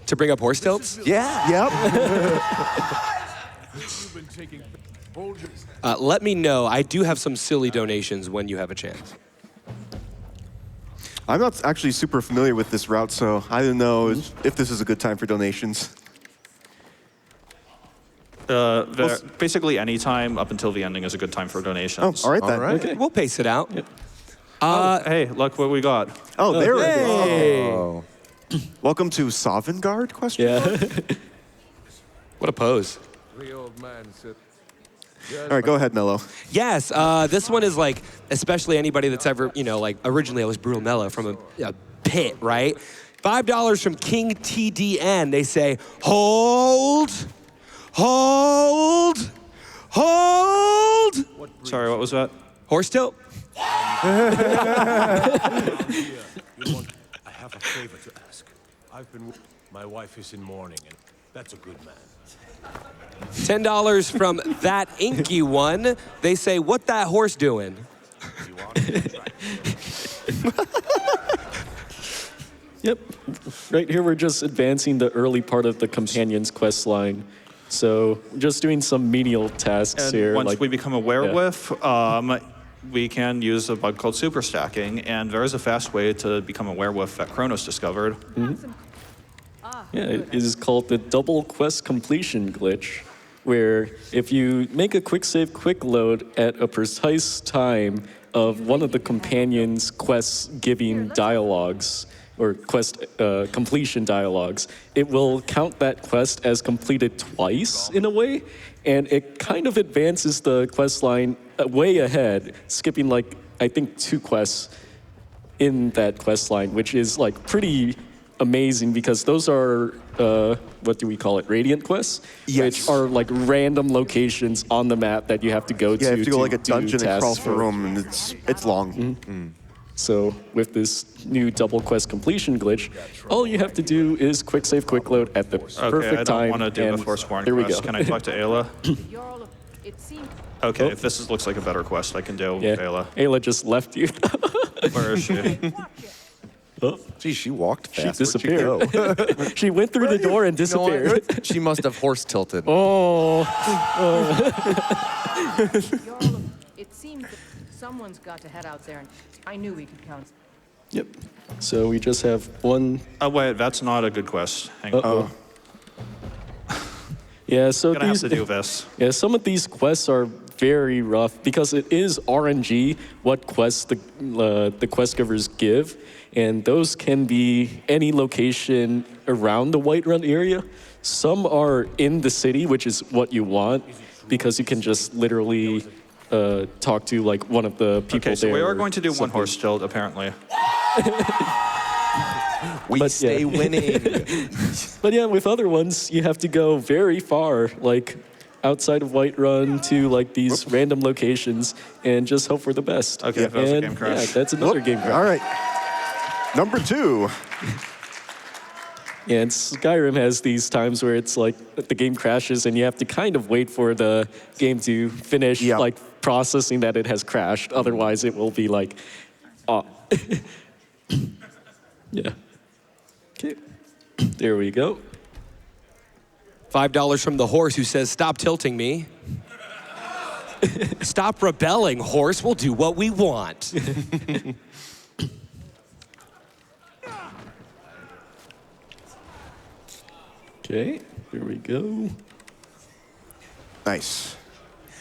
To bring up horse tilts? Yeah. Yep. Let me know. I do have some silly donations when you have a chance. I'm not actually super familiar with this route, so I don't know if this is a good time for donations. Basically, any time up until the ending is a good time for Oh, donations. all right then. All right. Okay, we'll pace it out. Hey, look what we got. Oh, there it is. Hey! Oh. Welcome to Sovngarde? Question. Yeah. What a pose. The old man said, All right, go ahead, Melo. Yes, this one is like, especially anybody that's ever, like originally I was Brutal Mello from a pit, right? $5 from King TDN. They say, hold, hold, hold. Sorry, what was that? Horse tilt? I have a favor to ask. My wife is in mourning, and that's a good man. $10 from That Inky One. They say, what that horse doing? Yep. Right here, we're just advancing the early part of the companion's quest line. So just doing some menial tasks And here. once like, we become a werewolf, we can use a bug called super stacking, and there is a fast way to become a werewolf that Chronos discovered. Yeah, it is called the double quest completion glitch, where if you make a quick save, quick load at a precise time of one of the companion's quests giving dialogues, or quest completion dialogues, it will count that quest as completed twice in a way, and it kind of advances the quest line way ahead, skipping like, I think 2 quests in that quest line, which is like pretty amazing because those are, what do we call it, radiant quests? Yes. Which are like random locations on the map that you have to go to. Yeah, you have to go like a do dungeon and crawl tasks through for. them, and it's long. So with this new double quest completion glitch, all you have to do is quick save, quick load at the Okay, perfect I time. don't want to do the and Forsworn there we quest. go. Can I talk to Ayla? It seems Okay, Oh. if this looks like a better quest, I can do Yeah, Ayla. Ayla just left you. Where is she? Oh, Gee, she walked she fast. disappeared. Where'd she go? She went through the door and You know what? disappeared. She must have horse tilted. Oh. it seems that someone's got to head out there, and I knew we could count. Yep. So we just have one. Oh wait, that's not a good quest. Hang on. Yeah, so I'm gonna have these. to do this. Yeah, some of these quests are very rough because it is RNG what quests the quest givers give, and those can be any location around the Whiterun area. Some are in the city, which is what you want, because you can just literally talk to like one of the people Okay, so there. we are going to do one something. horse tilt, apparently. We stay winning. But yeah, with other ones, you have to go very far, like outside of Whiterun to like these random locations and just hope for the best. Okay, that was a And, game crash. Yeah, that's another game crash. All right. Number 2. Yeah, and Skyrim has these times where it's like the game crashes and you have to kind of wait for the game to finish Yeah. like processing that it has crashed. Otherwise, it will be like, oh. Yeah. Okay. There we go. $5 from the horse who says, "Stop tilting me." Stop rebelling, horse. We'll do what we want. Okay, here we go. Nice.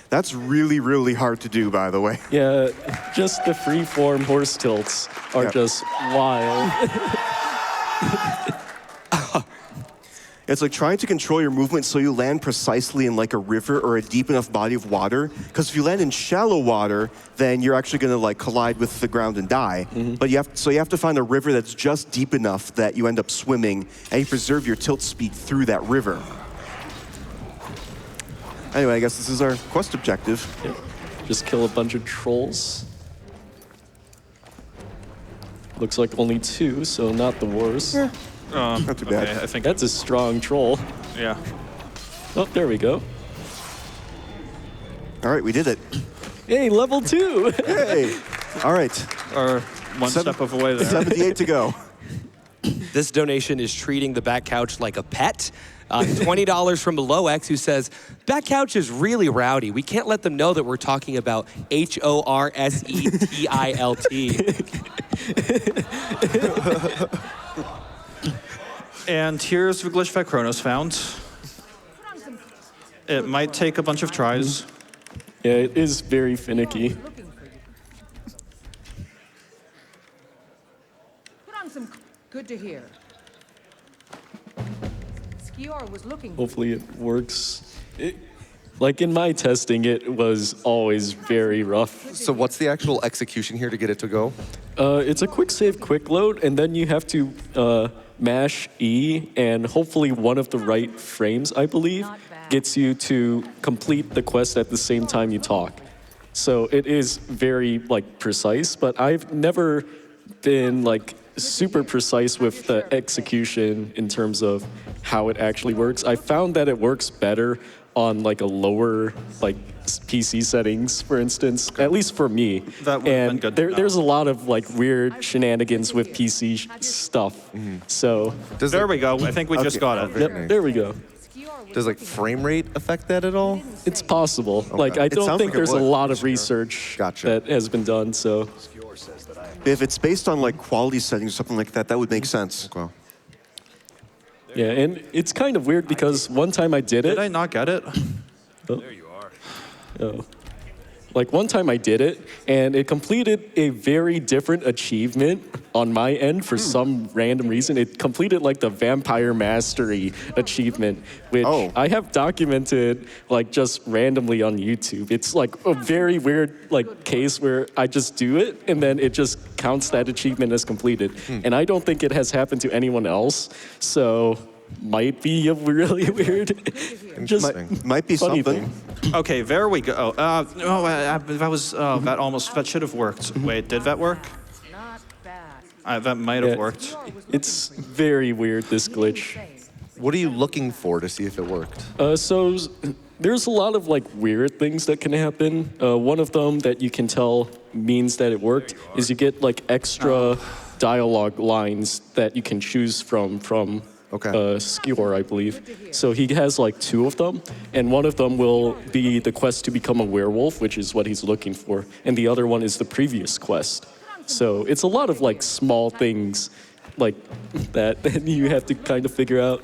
That's really, really hard to do, by the way. Yeah, just the free-form horse tilts are Yep. just wild. It's like trying to control your movement so you land precisely in like a river or a deep enough body of water. Because if you land in shallow water, then you're actually going to like collide with the ground and die. But you have to find a river that's just deep enough that you end up swimming and you preserve your tilt speed through that river. Anyway, I guess this is our quest objective. Yep. Just kill a bunch of trolls. Looks like only 2, so not the worst. Not too bad. Okay, I think That's a strong troll. yeah. Oh, there we go. All right, we did it. Hey, level 2! Hey. All right. Or one step away there. 78 to go. This donation is treating the back couch like a pet. $20 from Melo X who says, "Back couch is really rowdy. We can't let them know that we're talking about HORSETILT." And here's the glitch that Chronos found. It might take a bunch of tries. Yeah, it is very finicky. Looking for you. Put on some. Good to hear. Skior was looking. Hopefully it works. Like in my testing, it was always very rough. So what's the actual execution here to get it to go? It's a quick save, quick load, and then you have to mash E, and hopefully one of the right frames, I believe, gets you to complete the quest at the same time you talk. So it is very like precise, but I've never been like super precise with the execution in terms of how it actually works. I found that it works better on like a lower like PC settings, for instance, at least for me. That would've been and good to know. there's a lot of like weird shenanigans with PC stuff. So Does There it, we go. I think we just got it. yep, there we go. does like frame rate affect that at all? It's possible. Like I It don't sounds think like it there's a would. lot of research Gotcha. that has been done. So If it's based on like quality settings or something like that, that would make sense. Well, yeah, and it's kind of weird because one time I did it. Did I not get it? Oh. Like one time I did it, and it completed a very different achievement on my end for some random reason. It completed like the Vampire Mastery achievement, which Oh. I have documented like just randomly on YouTube. It's like a very weird like case where I just do it, and then it just counts that achievement as completed. And I don't think it has happened to anyone else, so might be a really weird, just Might be funny something. thing. Okay, there we go. That should have worked. Wait, did that work? Not bad. That might have Yeah. worked. It's very weird, this glitch. what are you looking for to see if it worked? So there's a lot of like weird things that can happen. One of them that you can tell means that it worked is you get like extra dialogue lines that you can choose from Okay. Skior, I believe. So he has like 2 of them, and one of them will be the quest to become a werewolf, which is what he's looking for, and the other one is the previous quest. So it's a lot of like small things like that you have to kind of figure out.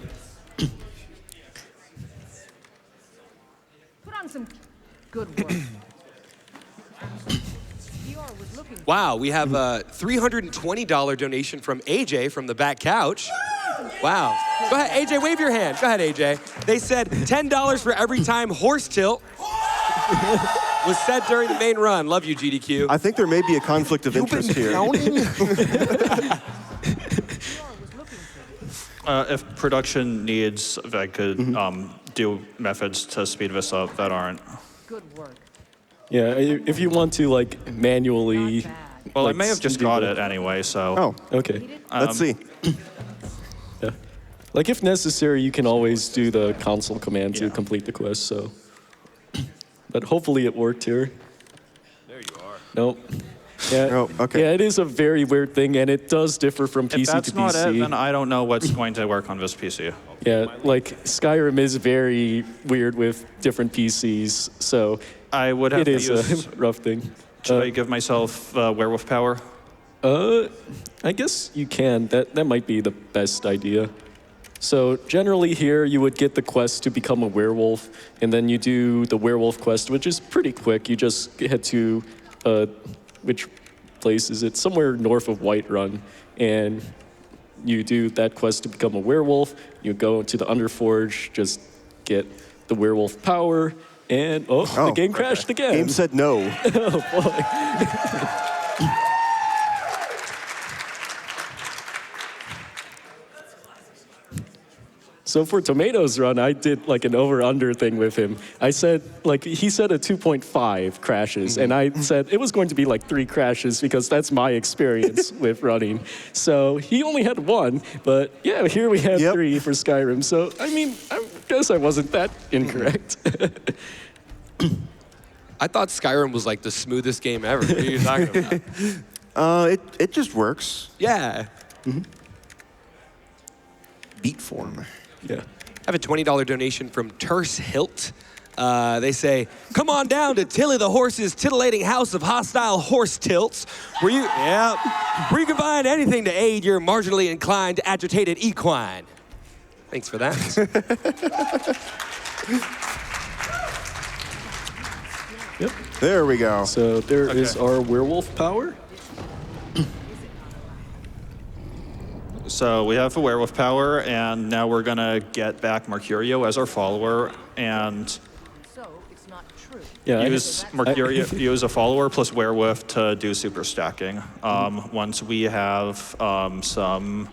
Put on some. Good work. Wow, we have a $320 donation from AJ from the back couch. Wow. Go ahead, AJ, wave your hand. Go ahead, AJ. They said $10 for every time horse tilt was said during the main run. Love you, GDQ. I think there may be a conflict of interest here. If production needs, I could do methods to speed this up that aren't. Good work. Yeah, if you want to like manually. Not bad. Well, I Like, may have just do got the- it anyway, so. Oh, Okay. let's see. Yeah. Like if necessary, you can always do the console command to complete the quest. So, but hopefully it worked here. There you are. Nope. Yeah. Oh, okay. Yeah, it is a very weird thing, and it does differ from PC If that's to not PC. it, then I don't know what's going to work on this PC. Yeah, like Skyrim is very weird with different PCs, so I would have it to is use. a rough thing. Should I give myself werewolf power? I guess you can. That might be the best idea. So generally here you would get the quest to become a werewolf, and then you do the werewolf quest, which is pretty quick. You just head to which place is it? Somewhere north of Whiterun, and you do that quest to become a werewolf. You go to the Underforge, just get the werewolf power, and the game crashed again. Game said no. So for Tomato's run, I did like an over-under thing with him. I said, like, he said a 2.5 crashes, and I said it was going to be like 3 crashes because that's my experience with running. So he only had 1, but yeah, here we have 3 for Skyrim. So, I mean, I guess I wasn't that incorrect. I thought Skyrim was like the smoothest game ever. What are you talking about? It just works. Yeah. Beat form. Yeah. I have a $20 donation from Terse Hilt. They say, come on down to Tilly the Horse's titillating house of hostile horse tilts, where you can find anything to aid your marginally inclined agitated equine. Thanks for that. Yep. There we go. So there is our werewolf power. So we have a werewolf power, and now we're gonna get back Mercurio as our follower, and So it's not true. Yeah. use Mercurio, use a follower plus werewolf to do super stacking. Once we have some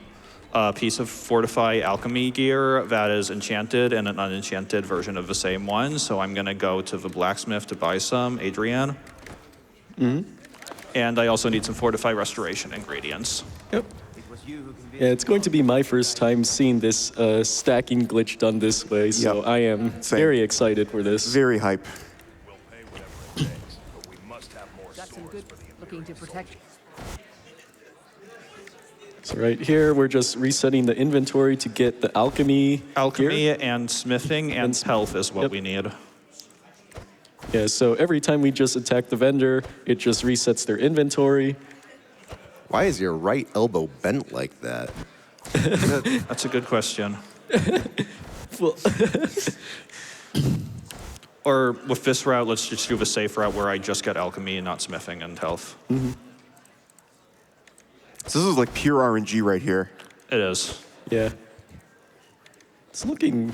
piece of Fortify alchemy gear that is enchanted and an unenchanted version of the same one, so I'm gonna go to the blacksmith to buy some, Adrian. And I also need some Fortify restoration ingredients. Yep. Yeah, it's going to be my first time seeing this stacking glitch done this way, so Yep. I am very excited for this. Very hype. Got some good looking to protect. So right here, we're just resetting the inventory to get the alchemy Alchemy gear. and smithing and health is what we need. Yeah, so every time we just attack the vendor, it just resets their inventory. Why is your right elbow bent like that? That's a good question. Well, Or with this route, let's just do the safe route where I just get alchemy and not smithing and health. So this is like pure RNG right here. It is. yeah. It's looking...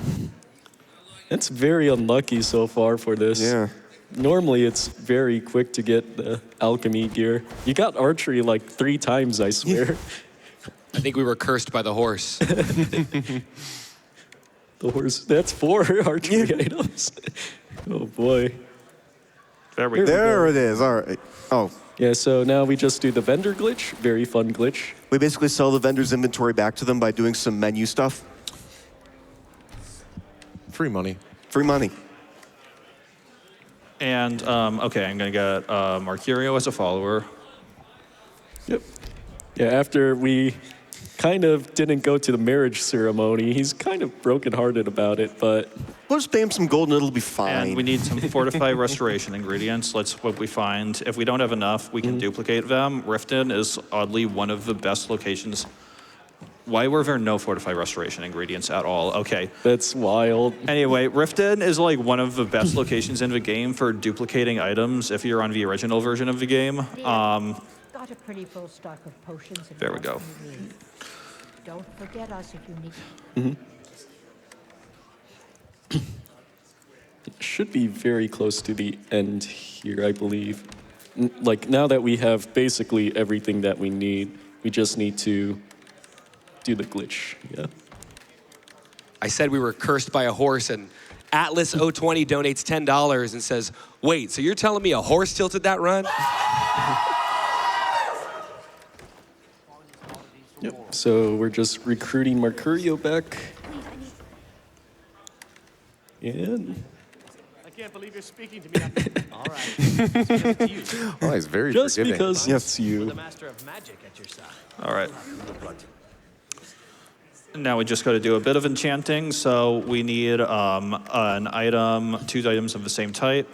It's very unlucky so far for this. Yeah. Normally, it's very quick to get the alchemy gear. You got archery like 3 times, I swear. I think we were cursed by the horse. The horse, that's 4 archery items. Oh boy. There we go. There it is. All right. Oh, Yeah, so now we just do the vendor glitch. Very fun glitch. we basically sell the vendor's inventory back to them by doing some menu stuff. Free money. Free money. And, okay, I'm gonna get Mercurio as a follower. Yep. Yeah, after we kind of didn't go to the marriage ceremony, he's kind of brokenhearted about it, but We'll just pay him some gold and it'll be fine. And we need some Fortify restoration ingredients. Let's what we find. If we don't have enough, we can duplicate them. Riften is oddly one of the best locations. Why were there no Fortify restoration ingredients at all? Okay. that's wild. Anyway, Riften is like one of the best locations in the game for duplicating items if you're on the original version of the game. got a pretty full stock of potions. And There we go. whatever you need. Don't forget us if you need. Should be very close to the end here, I believe. Like, now that we have basically everything that we need, we just need to do the glitch, yeah? I said we were cursed by a horse, and Atlas020 donates $10 and says, wait, so you're telling me a horse tilted that run? Yep, so we're just recruiting Mercurio back. And I can't believe you're speaking to me. All right. Oh, he's very just forgiving. because it's The you. master of magic at your side. All right. Now we just got to do a bit of enchanting. So we need an item, 2 items of the same type,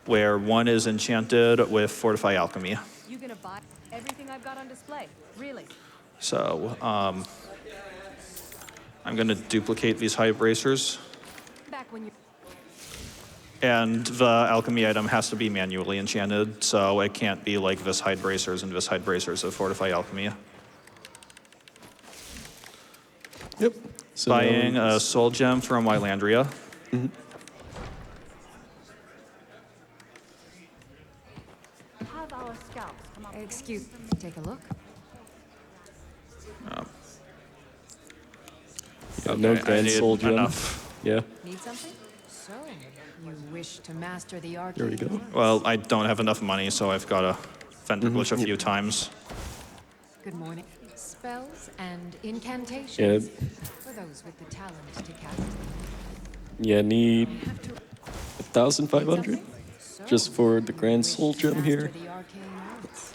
where one is enchanted with Fortify Alchemy. You gonna buy everything I've got on display? Really? So I'm going to duplicate these high bracers. Back when you. And the alchemy item has to be manually enchanted, so it can't be like this hide bracers and this hide bracers of Fortify Alchemy. Yep. So Buying a soul gem from Wylandria. Have our scouts come up. Excuse, take a look. yeah, no Okay, I grand need soul gem. enough. Yeah, Need something? So, you wish to master the art? there we go. Well, I don't have enough money, so I've got to fender glitch a few times. Good morning. Spells and incantations Yeah, for those with the talent to cast. yeah, need Have to 1,500 so, just for the grand wish soul to gem master here. the arcane arts.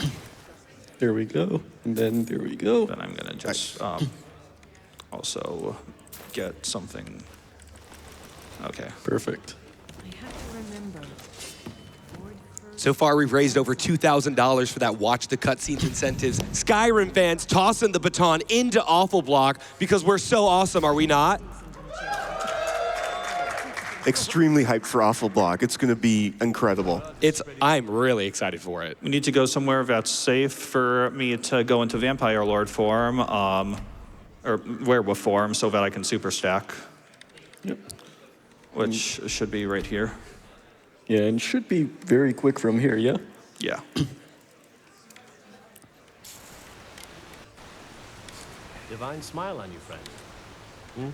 There we go. And then there we go. Then I'm going to just also get something. Okay. Perfect. I have to remember. So far, we've raised over $2,000 for that Watch the Cutscenes incentives. Skyrim fans tossing the baton into Awful Block because we're so awesome, are we not? Extremely hyped for Awful Block. It's going to be incredible. I'm really excited for it. We need to go somewhere that's safe for me to go into Vampire Lord form, or Werewolf form, so that I can super stack. Yep. Which should be right here. Yeah, and should be very quick from here, yeah? Yeah. Divine smile on you, friend.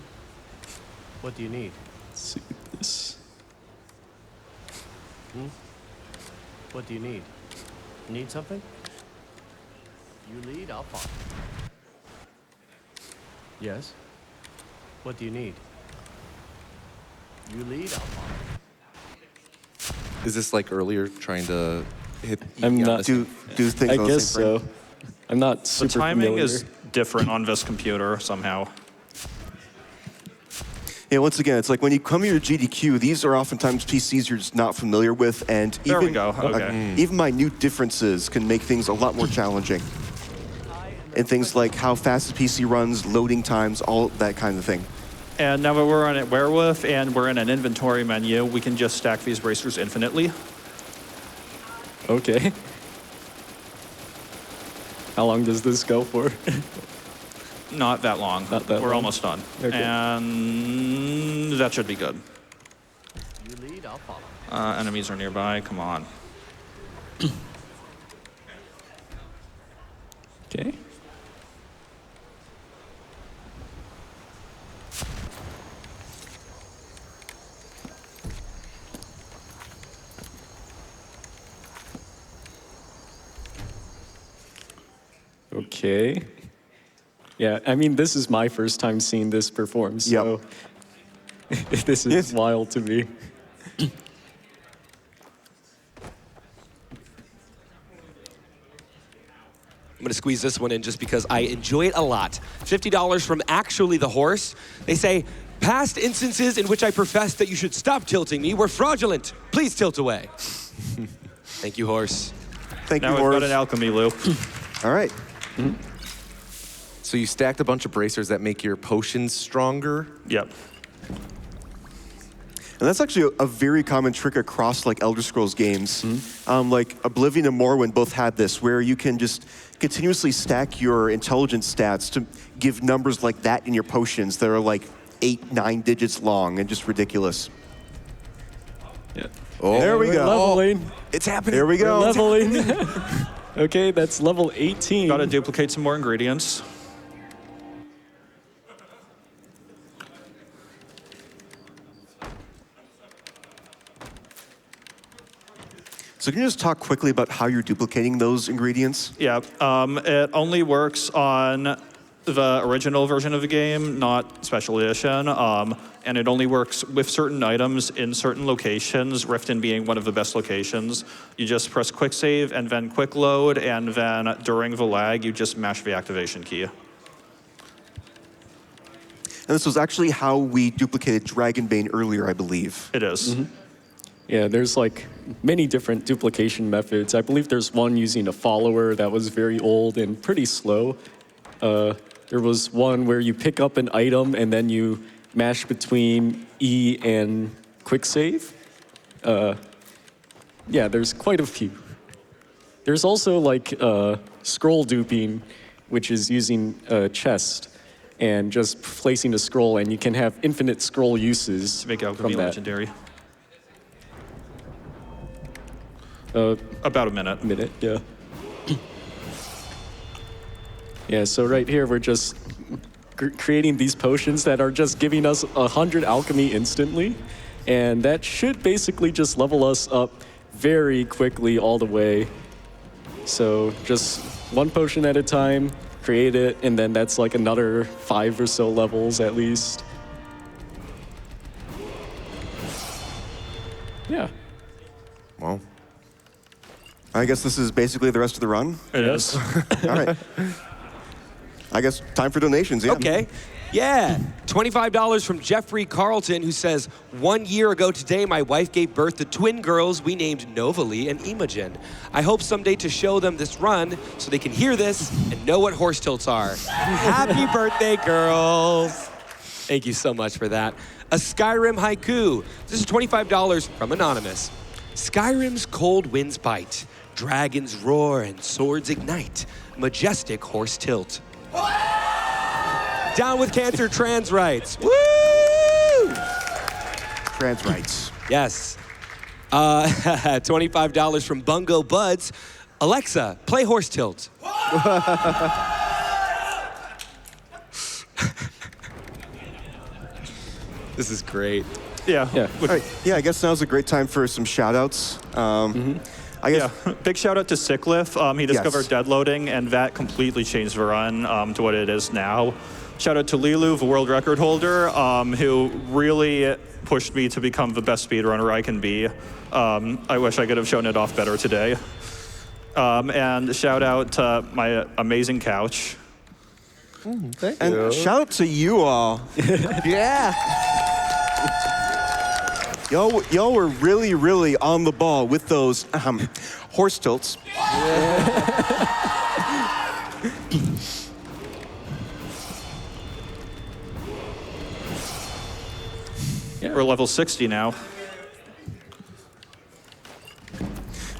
What do you need? Let's see this. What do you need? Need something? You lead, I'll follow. Yes? What do you need? You lead, I'll follow. Is this like earlier trying to hit? I'm yeah, not. Do things I on the guess same frame. so. I'm not The super timing familiar. is different on this computer somehow. Yeah, once again, it's like when you come here to GDQ, these are oftentimes PCs you're just not familiar with, and There even, we go, okay. even minute differences can make things a lot more challenging. And things like how fast the PC runs, loading times, all that kind of thing. And now that we're on a Werewolf and we're in an inventory menu, we can just stack these bracers infinitely. Okay. How long does this go for? Not that long. Not that We're long. almost done. Okay. And that should be good. You lead, I'll follow. Enemies are nearby, come on. Okay. Okay. Yeah, I mean, this is my first time seeing this perform, so this is Yes. wild to me. I'm gonna squeeze this one in just because I enjoy it a lot. $50 from Actually the Horse. They say, past instances in which I professed that you should stop tilting me were fraudulent. Please tilt away. Thank you, Horse. Thank Now you, we've Horus. got an alchemy loop. All right. So you stacked a bunch of bracers that make your potions stronger. Yep. And that's actually a very common trick across like Elder Scrolls games. Like Oblivion and Morrowind both had this, where you can just continuously stack your intelligence stats to give numbers like that in your potions that are like 8, 9 digits long and just ridiculous. Yeah. Oh, there we go. Leveling. It's happening. There we go. We're leveling. Okay, that's level 18. Got to duplicate some more ingredients. So can you just talk quickly about how you're duplicating those ingredients? Yeah, it only works on the original version of the game, not Special Edition, and it only works with certain items in certain locations, Riften being one of the best locations. You just press quick save and then quick load, and then during the lag, you just mash the activation key. And this was actually how we duplicated Dragonbane earlier, I believe. It is. Yeah, there's like many different duplication methods. I believe there's one using a follower that was very old and pretty slow. There was one where you pick up an item and then you mash between E and quick save. Yeah, there's quite a few. There's also like scroll duping, which is using a chest and just placing a scroll, and you can have infinite scroll uses To make from alchemy that. legendary. Uh, About a minute. yeah. Yeah, so right here we're just creating these potions that are just giving us 100 alchemy instantly, and that should basically just level us up very quickly all the way. So just one potion at a time, create it, and then that's like another 5 or so levels at least. Yeah. Well, I guess this is basically the rest of the run. It is. All right. I guess time for donations, yeah. Okay. Yeah. $25 from Jeffrey Carlton, who says, 1 year ago today, my wife gave birth to twin girls we named Novalie and Imogen. I hope someday to show them this run so they can hear this and know what horse tilts are. Happy birthday, girls. Thank you so much for that. A Skyrim haiku. This is $25 from Anonymous. Skyrim's cold winds bite, dragons roar and swords ignite, majestic horse tilt. Down with cancer, trans rights. Woo! Trans rights. Yes. $25 from Bungo Buds. Alexa, play horse tilt. This is great. Yeah. Yeah. All right. Yeah, I guess now's a great time for some shout-outs. I guess Yeah, big shout out to Sickliffe. He discovered dead loading, and that completely changed the run to what it is now. Shout out to Lilu, the world record holder, who really pushed me to become the best speedrunner I can be. I wish I could have shown it off better today. And shout out to my amazing couch. and shout out to you all. Yeah. Y'all were really, really on the ball with those horse tilts. We're level 60 now.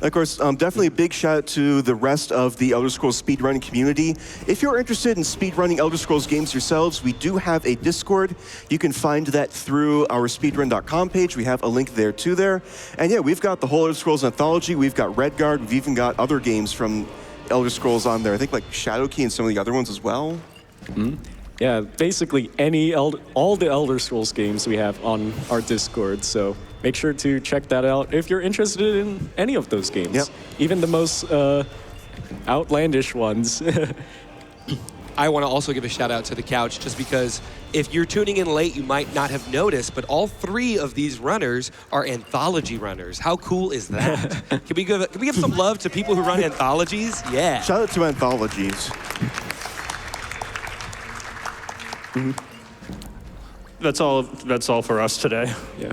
Of course, definitely a big shout out to the rest of the Elder Scrolls speedrunning community. If you're interested in speedrunning Elder Scrolls games yourselves, we do have a Discord. You can find that through our speedrun.com page. We have a link there too there. And yeah, we've got the whole Elder Scrolls anthology. We've got Redguard. We've even got other games from Elder Scrolls on there. I think like Shadowkey and some of the other ones as well. Yeah, basically all the Elder Scrolls games we have on our Discord, so make sure to check that out if you're interested in any of those games. Yep. Even the most outlandish ones. I want to also give a shout out to the couch just because if you're tuning in late, you might not have noticed, but all 3 of these runners are anthology runners. How cool is that? Can we give some love to people who run anthologies? Yeah. Shout out to anthologies. That's all for us today. Yeah.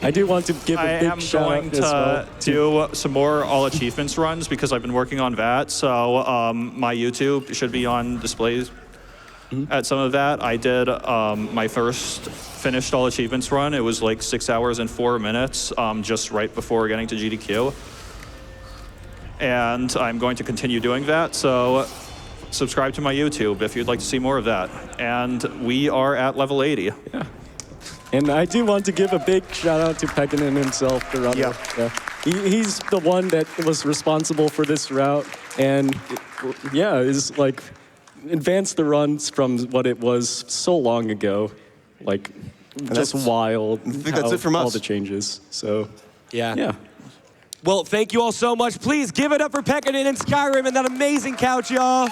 I do want to give I a big am shout going out as well. to do some more all achievements runs because I've been working on that. So my YouTube should be on displays at some of that. I did my first finished all achievements run. It was like 6 hours and 4 minutes, just right before getting to GDQ. And I'm going to continue doing that, so subscribe to my YouTube if you'd like to see more of that. And we are at level 80. Yeah. And I do want to give a big shout out to Pekkanen himself, the runner. Yeah. He's the one that was responsible for this route, and is like advanced the runs from what it was so long ago, like just wild. I think that's it from us. All the changes. So yeah. Well, thank you all so much. Please give it up for Pekkanen and Skyrim and that amazing couch, y'all.